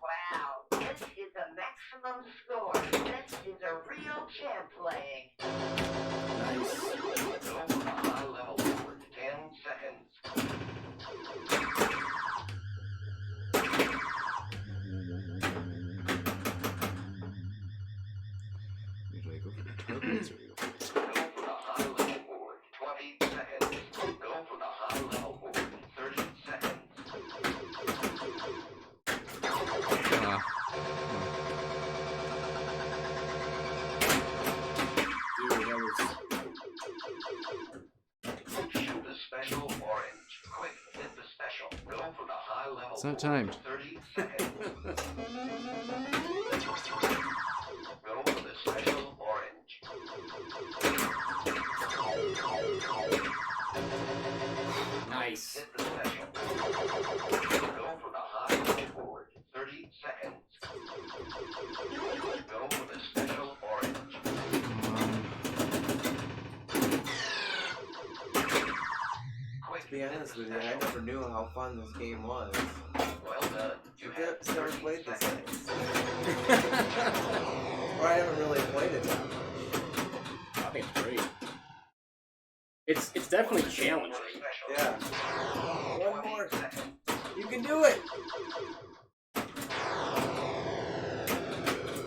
Wow, this is a maximum score. This is a real champ playing. Nice. Go for the high level board. 10 seconds. Do I go for the turbines or go for the... Go for the high level board. 20 seconds. Go for the high level board. 30 seconds. Dude, that was... Shoot a special orange. Quick, hit the special. Go for the high level It's not board. timed. 30 seconds. Go for the special orange. Nice. Hit the special. Go for the high level board. 30 seconds. Go for the special orange. Quick, To be hit honest the with you, I special. never knew how fun this game was. Well done. You have I've never 30 played this seconds. thing. Or I haven't really played it that much. I think it's great. It's definitely challenging. Special. Yeah. 20 One more. seconds. You can do it!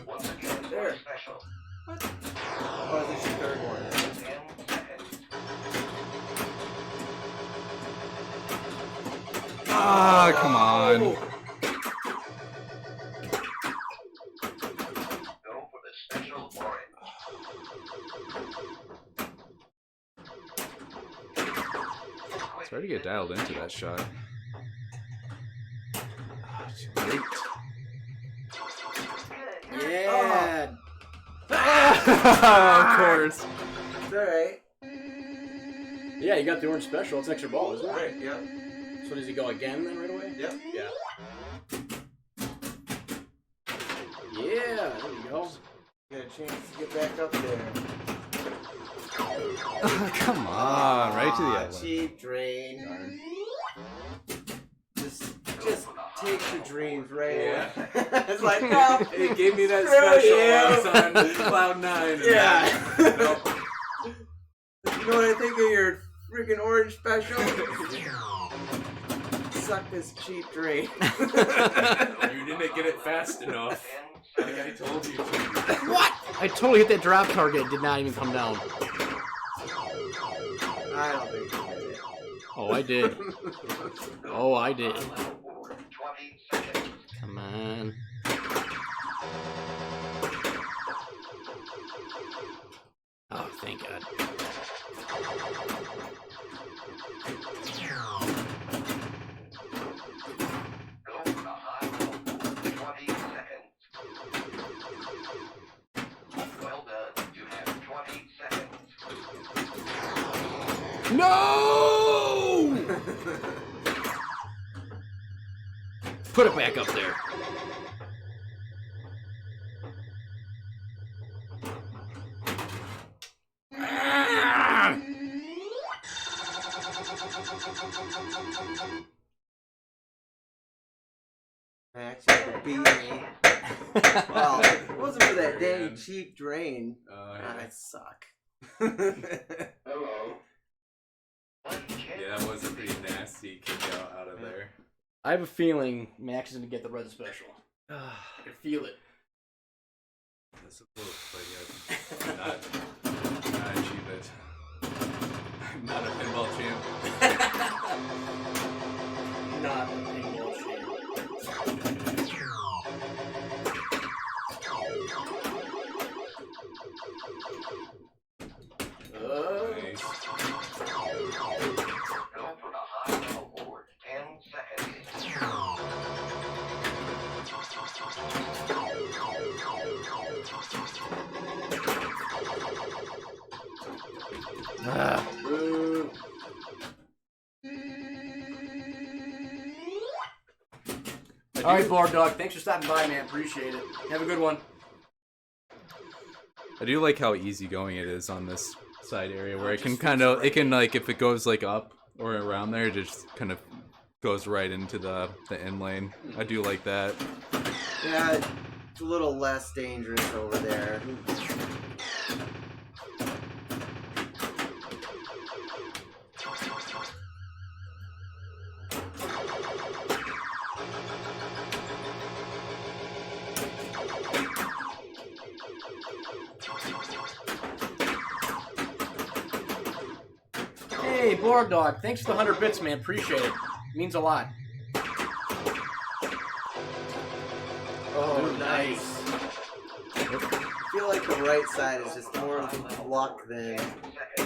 Once again, There. special. Oh, this is your third one. 10 seconds. Ah, come on. Go for the special orange. It's hard to get dialed into that shot. Too late. Good. Yeah. Of course. It's alright. Yeah, you got the orange special. It's an extra ball, isn't it? Right, yeah. So does he go again then right away? Yep. Yeah. Yeah, there you go. Get a chance to get back up there. Come on, right to the Ah, other one. cheap drain. Just take your dreams right Yeah. away. It's like, no. It gave me that Screw special you. when I was on Cloud 9. and Yeah. then- nope. You know what I think of your freaking orange special? Suck this cheap drain. You didn't get it fast enough. Like I told you to. What? I totally hit that drop target. It did not even come down. I don't think you did it. Oh, I did. Oh, I did. Level board, 20 seconds. Come on. Oh, thank God. Go for the high level board, 20 seconds. Well done. You have 20 seconds. No! Put it back up there. Ah! Max, you could beat me. Well, if it wasn't for that dang cheap drain, I'd suck. Hello. Yeah, that was a pretty nasty kick out of there. I have a feeling Max is going to get the red special. I can feel it. This is a little but yeah, not achieve it. I'm not a pinball champ. Not a pinball champ. Nice. Go for the high level board, 10 seconds. Boo. All right, Board Dog. Thanks for stopping by, man. Appreciate it. Have a good one. I do like how easygoing it is on this side area, where it can kind of, it can like, if it goes like up or around there, it just kind of goes right into the in lane. I do like that. Yeah, it's a little less dangerous over there. Hey, Board Dog. Thanks for the 100 bits, man. Appreciate it. Means a lot. Oh, nice. I feel like the right side is just more luck than... I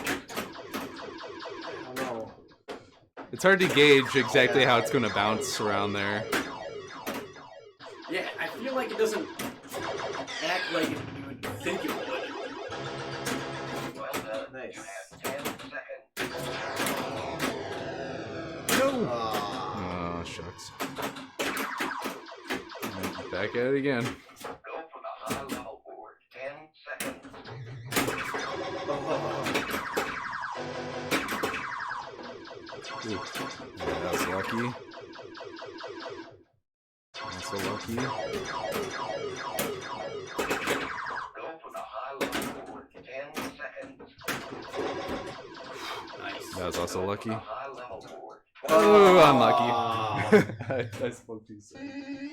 don't know. It's hard to gauge exactly how it's going to bounce around there. Yeah, I feel like it doesn't act like you would think it would. Well done. Nice. You have 10 seconds. No! Aw. Oh, shucks. Alright, back at it again. Go for the high level board, 10 seconds. Ooh. Yeah, that was lucky. Not so lucky. Go for the high level board, 10 seconds. Nice. That was also lucky. The high level board. Oh, unlucky. I spoke too soon.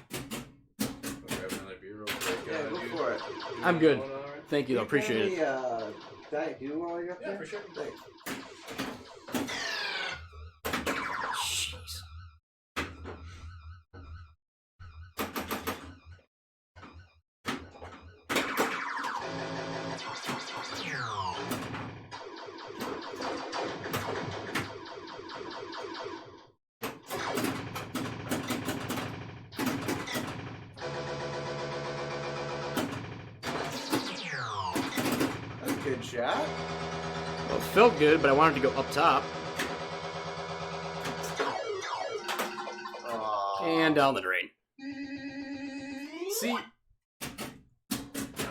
Grab another beer real quick. Yeah, go dude. for it. I'm good. Going all right? Thank you, though. Appreciate it. Diet Dew while you're up there? for sure. Thanks. Jeez. That's a good shot. Well, it felt good, but I wanted to go up top Aw. and down the drain. See, Go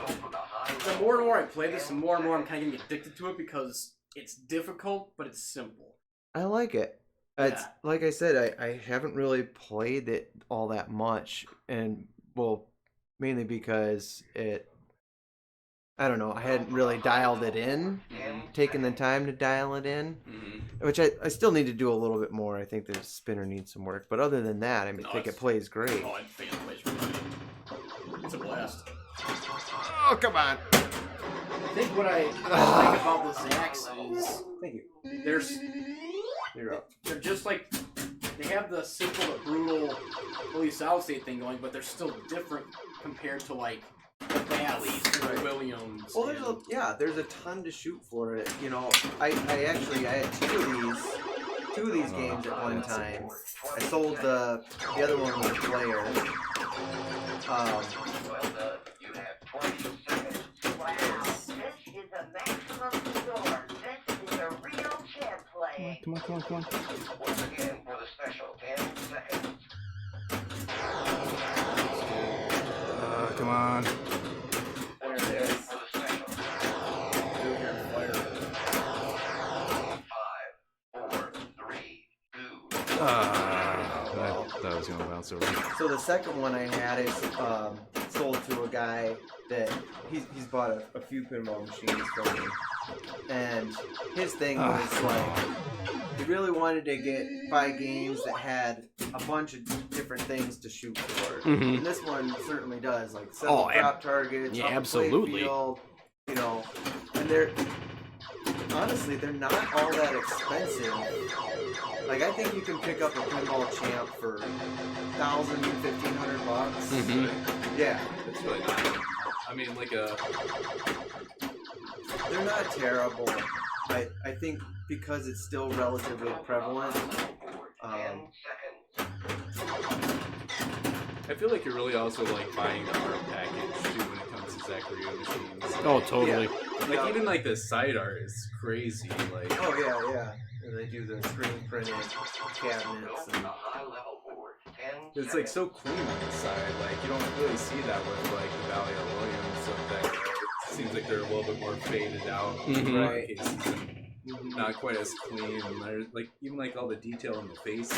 for the high the level more and more I play this, the more and more I'm kind of getting addicted to it because it's difficult, but it's simple. I like it. It's Yeah. like I said, I haven't really played it all that much, and well, mainly because I don't know, I hadn't really dialed it in, taken the time to dial it in, which I still need to do a little bit more. I think the spinner needs some work, but other than that, I No, think it it's- plays great. Oh, I think it plays really good. It's a blast. Oh, come on! think what I like about the Zacks is Thank you. You're up. they're just like they have the simple but brutal fully solid state thing going, but they're still different compared to like the Valleys and the Williams. Well, there's a ton to shoot for it. You know, I had two of these games at one time. I sold the other one with a player. Well done. You have 20 seconds. Wow, this is a maximum score. This is a real champ playing. Come on. Once again for the special 10 seconds. Come on. Once again for the special. 5, 4, 3, 2. That was gonna bounce over. So the second one I had is sold to a guy that he's bought a few pinball machines from me, and his thing was like he really wanted to buy games that had a bunch of different things to shoot for, and this one certainly does, like several drop targets, yeah, up the absolutely. playfield, you know, and they're not all that expensive. Like, I think you can pick up a pinball champ for $1,000 to $1,500. Yeah, It's really not. I mean, like they're not terrible. I think because it's still relatively prevalent. 10 seconds. I feel like you're really also like buying the art package too when it comes to Zaccaria machines. Oh, totally. Like even like the side art is crazy. Like Oh yeah. And they do the screen printed cabinets. And... high-level board. 10 it's like so clean on the side. Like you don't really see that with like the Valley or Williams. So that it seems like they're a little bit more faded out. Right. Cases and not quite as clean. And there's like even like all the detail in the face.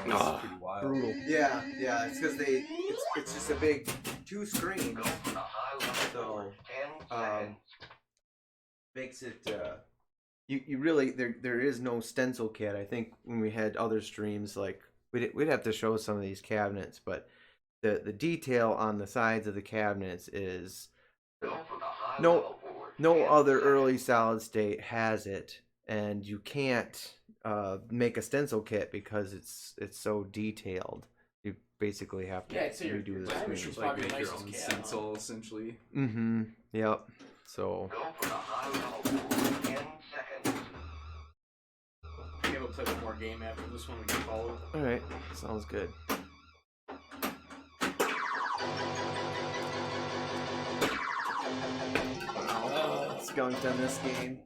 You know, it's pretty wild. Brutal. Yeah. It's because it's just a big 2 screen. So makes it you really there is no stencil kit. I think when we had other streams, like we'd have to show some of these cabinets, but the detail on the sides of the cabinets is no other early solid state has it, and you can't make a stencil kit because it's so detailed. You basically have to redo the screen. It's like make your own stencil essentially. Yep. So. We'll play one more game after this one. We can follow. All right. Sounds good. Wow. Skunked on this game.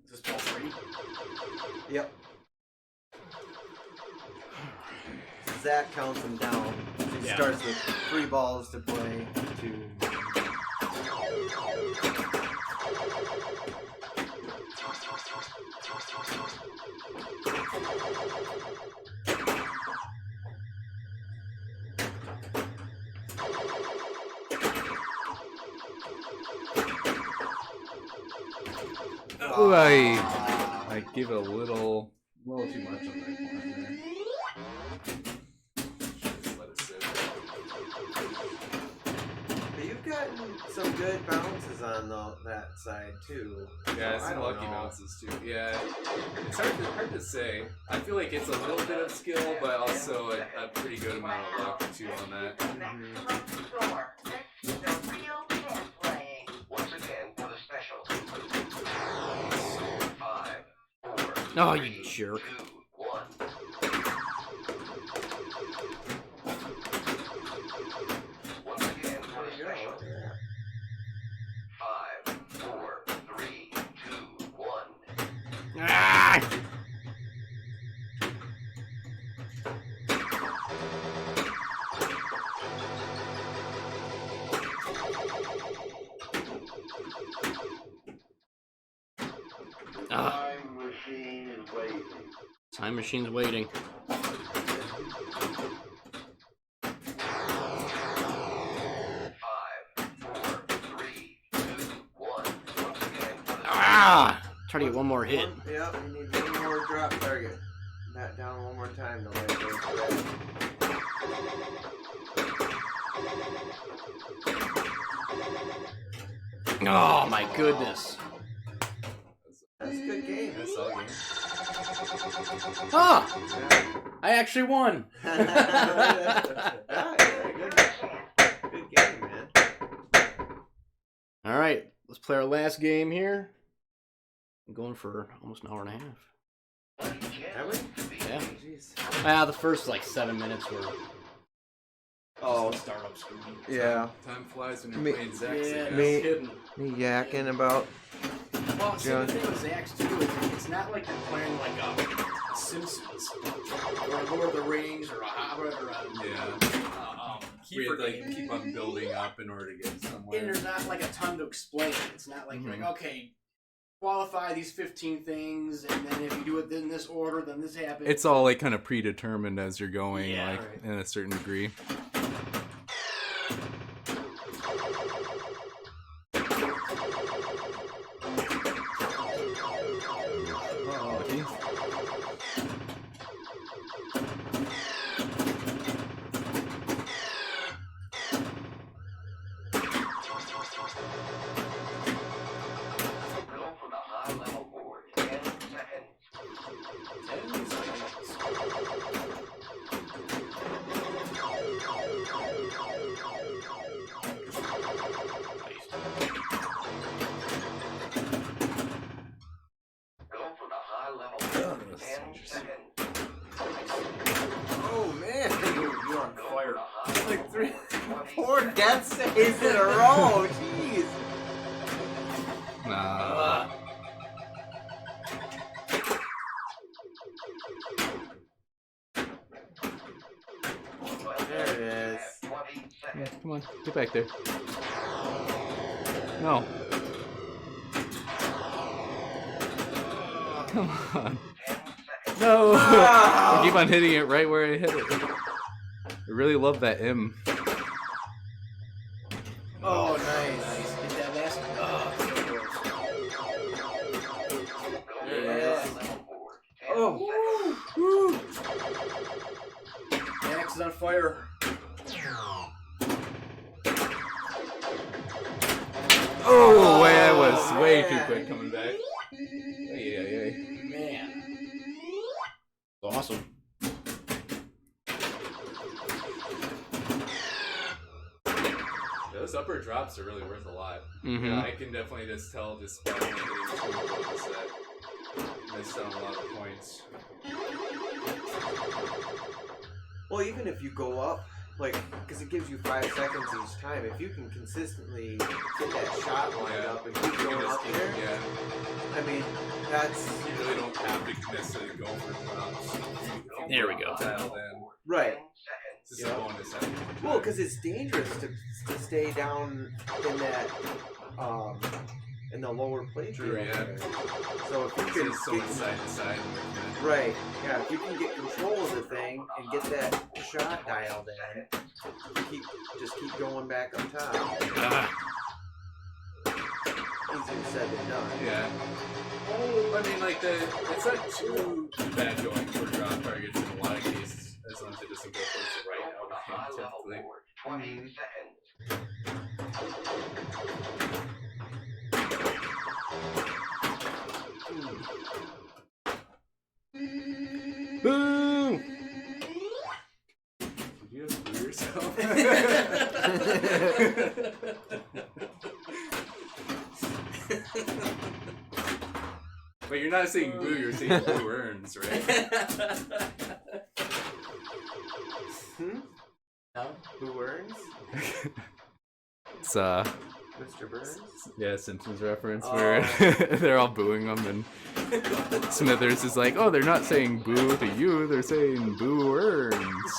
Is this ball free? Yep. Zach counts them down. He starts with 3 balls to play. 2. I give it a little too much on that corner there. Just let it sit. But you've gotten some good bounces on that side too. Yeah, So, I some don't lucky know. bounces too. Yeah, it's hard to say. I feel like it's a little bit of skill, but also a pretty good amount of luck too on that. Maximum score. This is a real champ playing. Once again for the special. 5, 4, Oh, you jerk. 2, 1. Once again for the special. 5, 4, 3, 2, 1. Ah! Time machine is waiting. Time machine's waiting. 5, 4, 3, 2, 1. Once again for the Ah! Try to get one more hit. Yep, you need one more drop target. That down one more time to let it go. Oh my goodness. That's a good game. That's all game. Ah! I actually won. Good game, man. All right, let's play our last game here. I'm going for almost an hour and a half. Have we? Yeah. Jeez. The first like 7 minutes were Oh, startup screen. yeah. Time flies when you're Me- playing Zacks. Yeah, I no Me- guess. kidding. Me yakking about. Well, see, John. the thing with Zax too is it's not like you're playing like a Simpsons or a Lord of the Rings or a Hobbit or a Yeah. We Keeper have to like game. keep on building up in order to get And somewhere. there's not like a ton to explain. It's not like you're like, okay, qualify these 15 things, and then if you do it in this order, then this happens. It's all like kind of predetermined as you're going, Yeah. like Right. in a certain degree. Go for the high level board. 10 seconds. Go for the high level board. 10 seconds. Oh man, You're on Go for fire. the high like level 3, board. 4 death saves in a row. Jeez. Nah. There it is. 20 seconds. Come on, get back there. No. Come on. 10 seconds. No! Ah! I keep on hitting it right where I hit it. I really love that M. Oh, nice. Nice. Get that last. Go There for it the is. high level board. 10 Oh. seconds. Woo. Max is on fire. Oh, way I was way too man. quick coming back. Yeah. Man. Awesome. Those upper drops are really worth a lot. Mm-hmm. Yeah, I can definitely just tell just by hitting the set. Missed on a lot of points. Well, even if you go up, like, because it gives you 5 seconds each time, if you can consistently get that shot lined Yeah. up and keep You can going just up keep- there, Yeah, I mean, that's you really don't have to necessarily go for drops. There we go. Dialed in. right. 10 seconds. It's just Yeah. a bonus every time. Well, because it's dangerous to stay down in that, in the lower play True, field yeah. there. So if you It's can just so much side to side movement. right, yeah, if you can get control of the thing and get that shot dialed in, just keep going back up top. Easier said than done. Yeah. Well, I mean, like, it's not too bad going for drop targets in a lot of cases, as long as it doesn't go towards the right Go for the high outcome, level typically. board. 20 seconds. Boo! Did you just boo yourself? But you're not saying boo, you're saying boo earns, right? Hmm? No? Who earns? It's Mr. Burns? yeah, Simpsons reference Oh. where they're all booing them, and Smithers is like, "Oh, they're not saying boo to you; they're saying boo earns."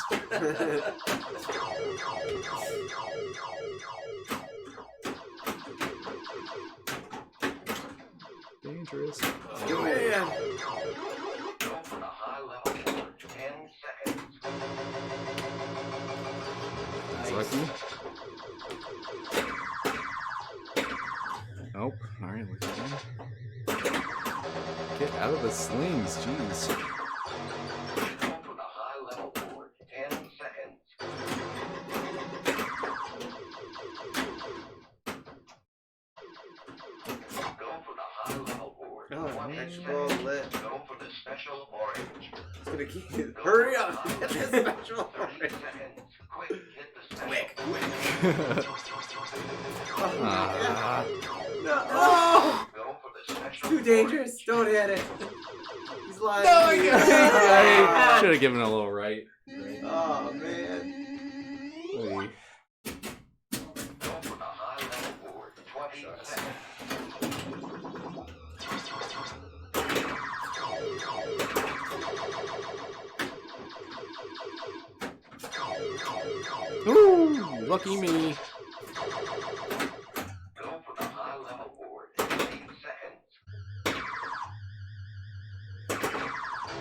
Dangerous. Good man. Go for the high level board. 10 seconds. It's lucky. Nope. All right, look at him. Get out of the slings, jeez. Go for the high level board. 10 seconds. Electrical lit. Go for the special orange. It's gonna keep you. Hurry up! Get this special 30 orange. seconds. Quick, hit the special. No! Go for the special Too dangerous. Don't hit it. He's lying. I should have given it a little right. Oh man. Maybe. Go for the high level board. 20 seconds. Ooh, lucky me. Go for the high level board. 15 seconds.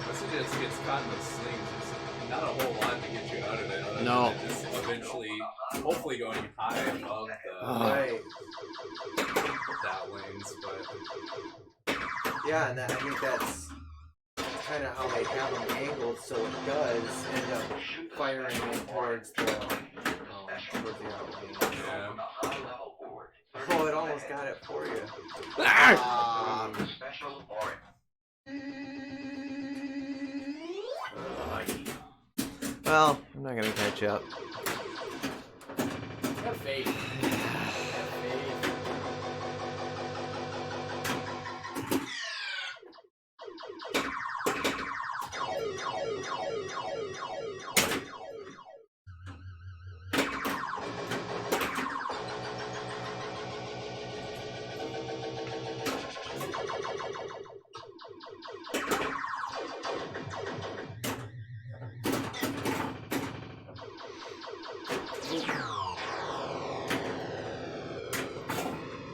Once it just gets caught in the slings, there's not a whole lot to get you out of it. Other No. than just eventually, hopefully going high above the Right. that lanes, but Yeah, and I think that's kind of how they have them angled, so it does end up firing it towards the out lane. yeah. High level board. Oh, it almost got it for you. Special orange. Well, I'm not gonna catch up. Have faith. Have faith.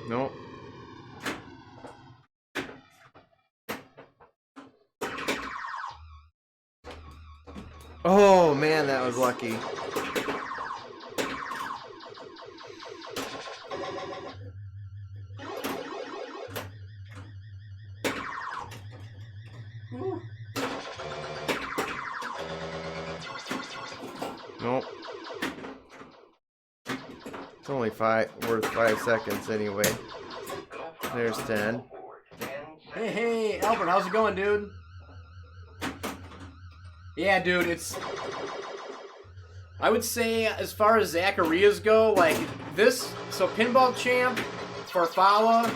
Nope. Oh man, that was lucky. Nope. It's only worth 5 seconds anyway. There's 10. Hey, Albert, how's it going, dude? Yeah, dude, it's... I would say, as far as Zaccarias go, like, this... So, Pinball Champ, Farfalla,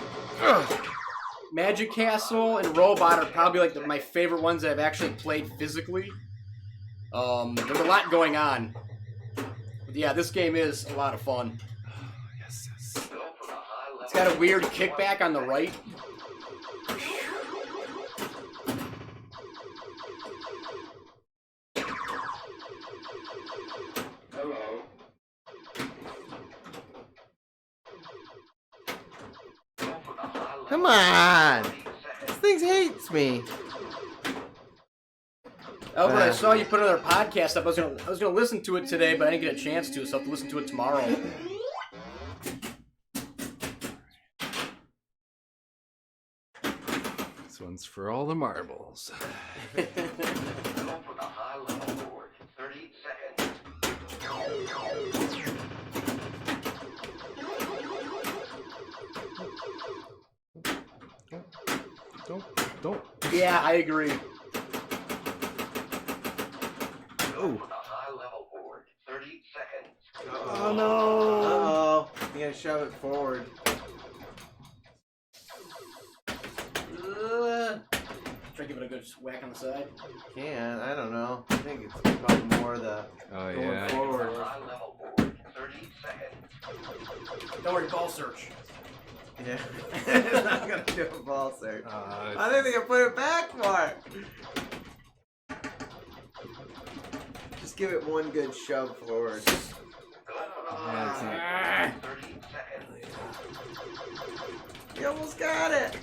Magic Castle, and Robot are probably, like, my favorite ones that I've actually played physically. There's a lot going on. But yeah, this game is a lot of fun. It's got a weird kickback on the right. Hello. Come on! This thing hates me. Albert, I saw you put another podcast up. I was gonna listen to it today, but I didn't get a chance to, so I'll have to listen to it tomorrow. This one's for all the marbles. Go for the high level board. 30 seconds. Don't. Yeah, I agree. Go for the high level board. 30 seconds. Oh no! Uh-oh. You gotta shove it forward. Try to give it a good whack on the side. Can, I don't know. I think it's about more the Oh going yeah. forward. High level board. 30 seconds. Don't worry, ball search. Yeah. It's not gonna do a ball search. I didn't think I put it back for. Just give it one good shove forward. Go for the high it's not- level board. 30 seconds. You almost got it.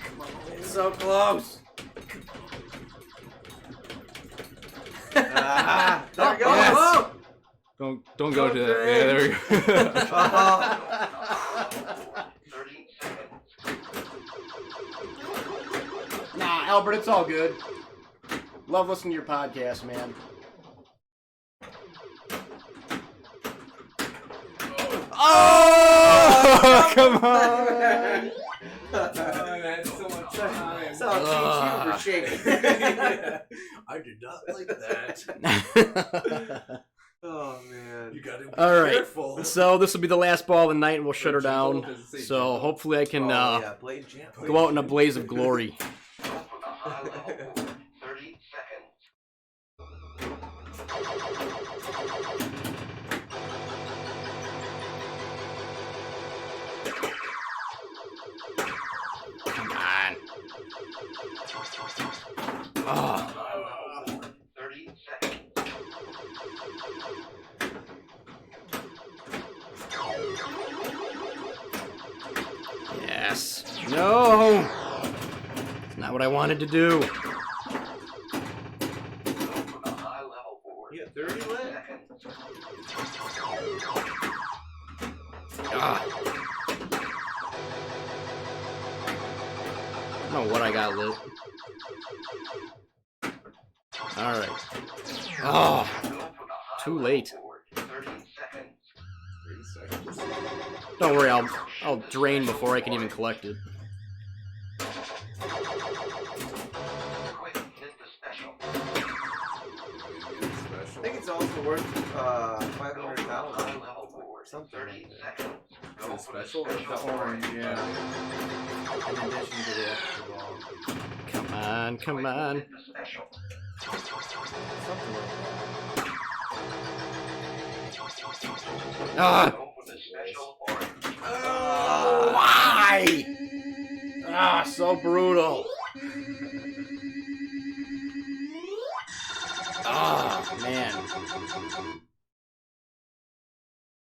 It's so close. Ah, there we go. Yes. Oh. Don't go to that. Yeah, there we go. 30 seconds. Nah, Albert, it's all good. Love listening to your podcast, man. Oh, come on! Oh, man, so much time. So Oh, cheeks, you were shaking. I did not like that. Oh man. You gotta be All right. careful. So this will be the last ball of the night, and we'll shut her Gentle? down. Does it say So gentle? hopefully I can yeah, blade jam. go out in a blaze of glory. With a high level board. 30 seconds. Come on. Oh, High level board. 30 seconds. yes. No. It's not what I wanted to do. With a high level board. You got 30 left? Seconds. Ah. I don't know what I got lit. All right. Oh, Go with a high too level late. board. 30 seconds. 30 seconds. Don't worry, I'll drain before I can even collect it. Quick, hit the special. I think it's also worth High 500,000. level board. Something 30 like that. seconds. Go Is it for the special? The orange, yeah. In addition to the extra ball. Come on, come Quick, on. hit the special. Something like Ah, Go for the special orange. why? Ah, so brutal. Ah, man.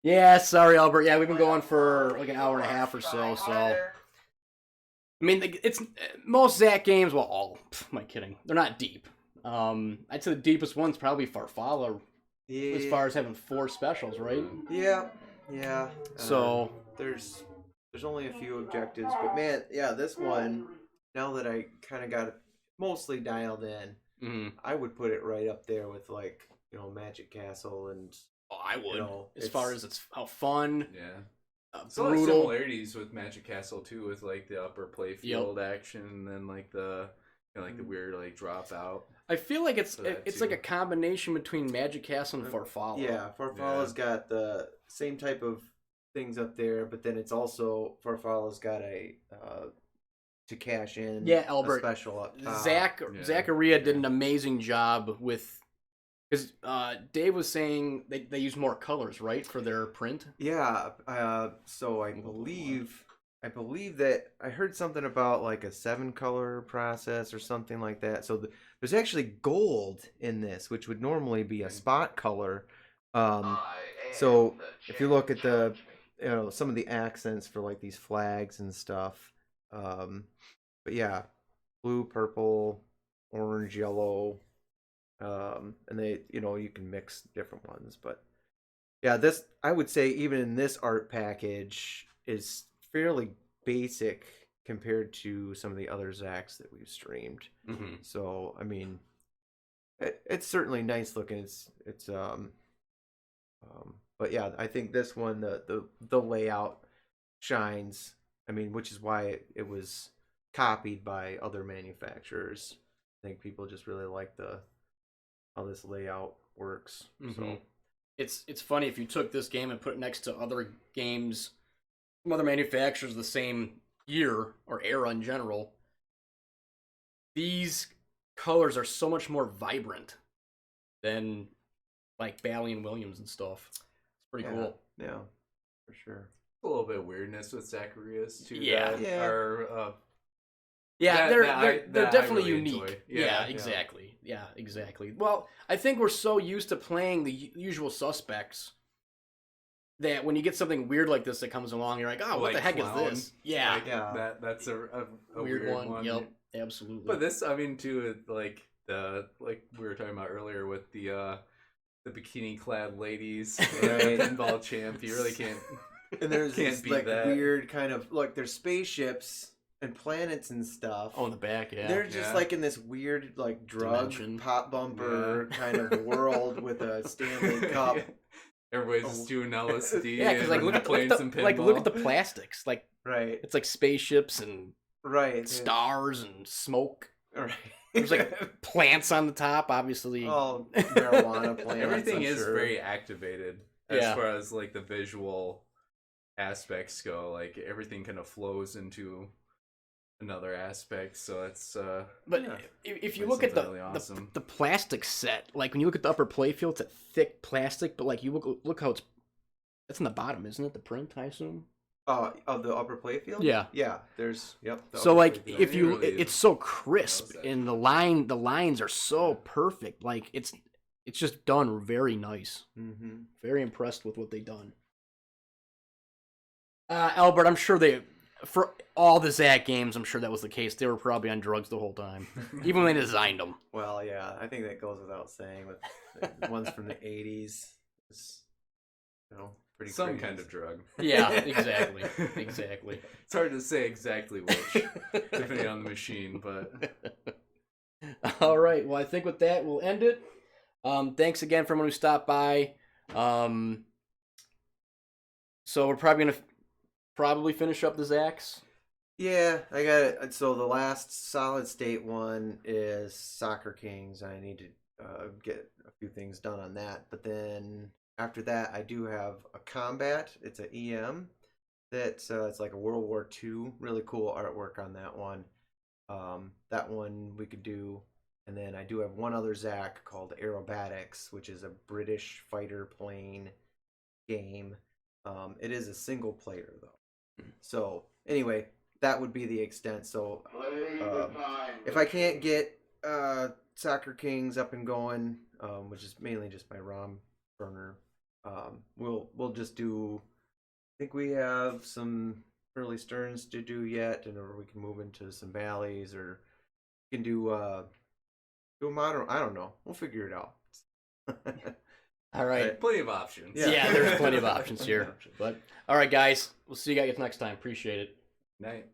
Yeah, sorry, Albert. Yeah, we've been going for like an hour and a half or so. So, I mean, it's most Zac games. Well, all. Am I kidding? They're not deep. I'd say the deepest one's probably Farfalla, Yeah. as far as having 4 specials, right? Yeah. Yeah. So, there's only a few objectives, but man, yeah, this one, now that I kind of got it mostly dialed in, mhm. I would put it right up there with like, Magic Castle and Oh, I would. know, as far as it's how fun, Yeah. So like brutal. similarities with Magic Castle too, with like the upper playfield action, and then like the like the weird like drop out. I feel like it's For that, it's too. like a combination between Magic Castle and Farfalla. yeah, Farfalla's got the same type of things up there, but then it's also Farfalla's got a to cash in Yeah, a Albert. special up top. Zaccaria did an amazing job with, because Dave was saying they use more colors, right, for their print. Yeah, so I believe that I heard something about like a 7-color process or something like that. So there's actually gold in this, which would normally be a spot color. So if you look at the some of the accents for like these flags and stuff, but yeah, blue, purple, orange, yellow, and they you can mix different ones, but yeah, this I would say even in this art package is fairly basic compared to some of the other Zacs that we've streamed. Mm-hmm. So I mean, it's certainly nice looking. It's but yeah, I think this one the layout shines. I mean, which is why it was copied by other manufacturers. I think people just really like how this layout works. Mhm. So It's funny if you took this game and put it next to other games from other manufacturers of the same year or era in general. These colors are so much more vibrant than like Bally and Williams and stuff. It's pretty cool. Yeah, for sure. A little bit of weirdness with Zacarias too. Yeah. that Yeah. Are, Yeah, that they're I definitely really unique. enjoy. Yeah, Yeah. exactly. Yeah, exactly. Well, I think we're so used to playing the usual suspects that when you get something weird like this that comes along, you're like, oh, what Like the heck Clown. is this? Yeah, Like, Yeah. that's a weird one. Yep, absolutely. But this, I mean, too, like like we were talking about earlier with the bikini clad ladies, Right. pinball champ. You really can't. And there's Can't this beat like that. weird kind of like there's spaceships and planets and stuff. oh, in the back, yeah. They're just Yeah. like in this weird like drug Dimension. pop bumper kind of world with a Stanley Cup. Everybody's just doing LSD. yeah, because like and look at playing some pinball. look at the plastics. Like Right. it's like spaceships and Right. stars and smoke. Right. There's like plants on the top, obviously. oh, marijuana plants. Everything I'm is sure. very activated as Yeah. far as like the visual aspects go. Like everything kind of flows into another aspect. So it's But Yeah. if you Like look at something really awesome. the plastic set, like when you look at the upper playfield, it's a thick plastic, but like you look how it's in the bottom, isn't it? The print, I assume. Of the upper playfield. Yeah. Yeah. There's the So upper like playfield. if you, Really it's so crisp, knows that. and the lines are so perfect. Like it's just done very nice. Mhm. Very impressed with what they done. Albert, I'm sure for all the Zack games, I'm sure that was the case. They were probably on drugs the whole time, even when they designed them. Well, yeah, I think that goes without saying. With the ones from the '80s, it's, pretty some crazy. kind of drug. Yeah, exactly, exactly. It's hard to say exactly which, depending on the machine, but All right. Well, I think with that, we'll end it. Thanks again for everyone who stopped by. So we're probably gonna finish up the Zacks. Yeah, I got it. So the last solid state one is Soccer Kings. I need to get a few things done on that. But then after that, I do have a combat. It's an EM. That's it's like a World War II. Really cool artwork on that one. That one we could do. And then I do have one other Zack called Aerobatics, which is a British fighter plane game. It is a single player though. So anyway, that would be the extent. So if I can't get Soccer Kings up and going, which is mainly just my ROM burner, we'll just do. I think we have some early Sterns to do yet, and or we can move into some valleys, or we can do a modern. I don't know. We'll figure it out. All right. plenty of options. Yeah, there's plenty of options here. But all right, guys, we'll see you guys next time. Appreciate it. Night.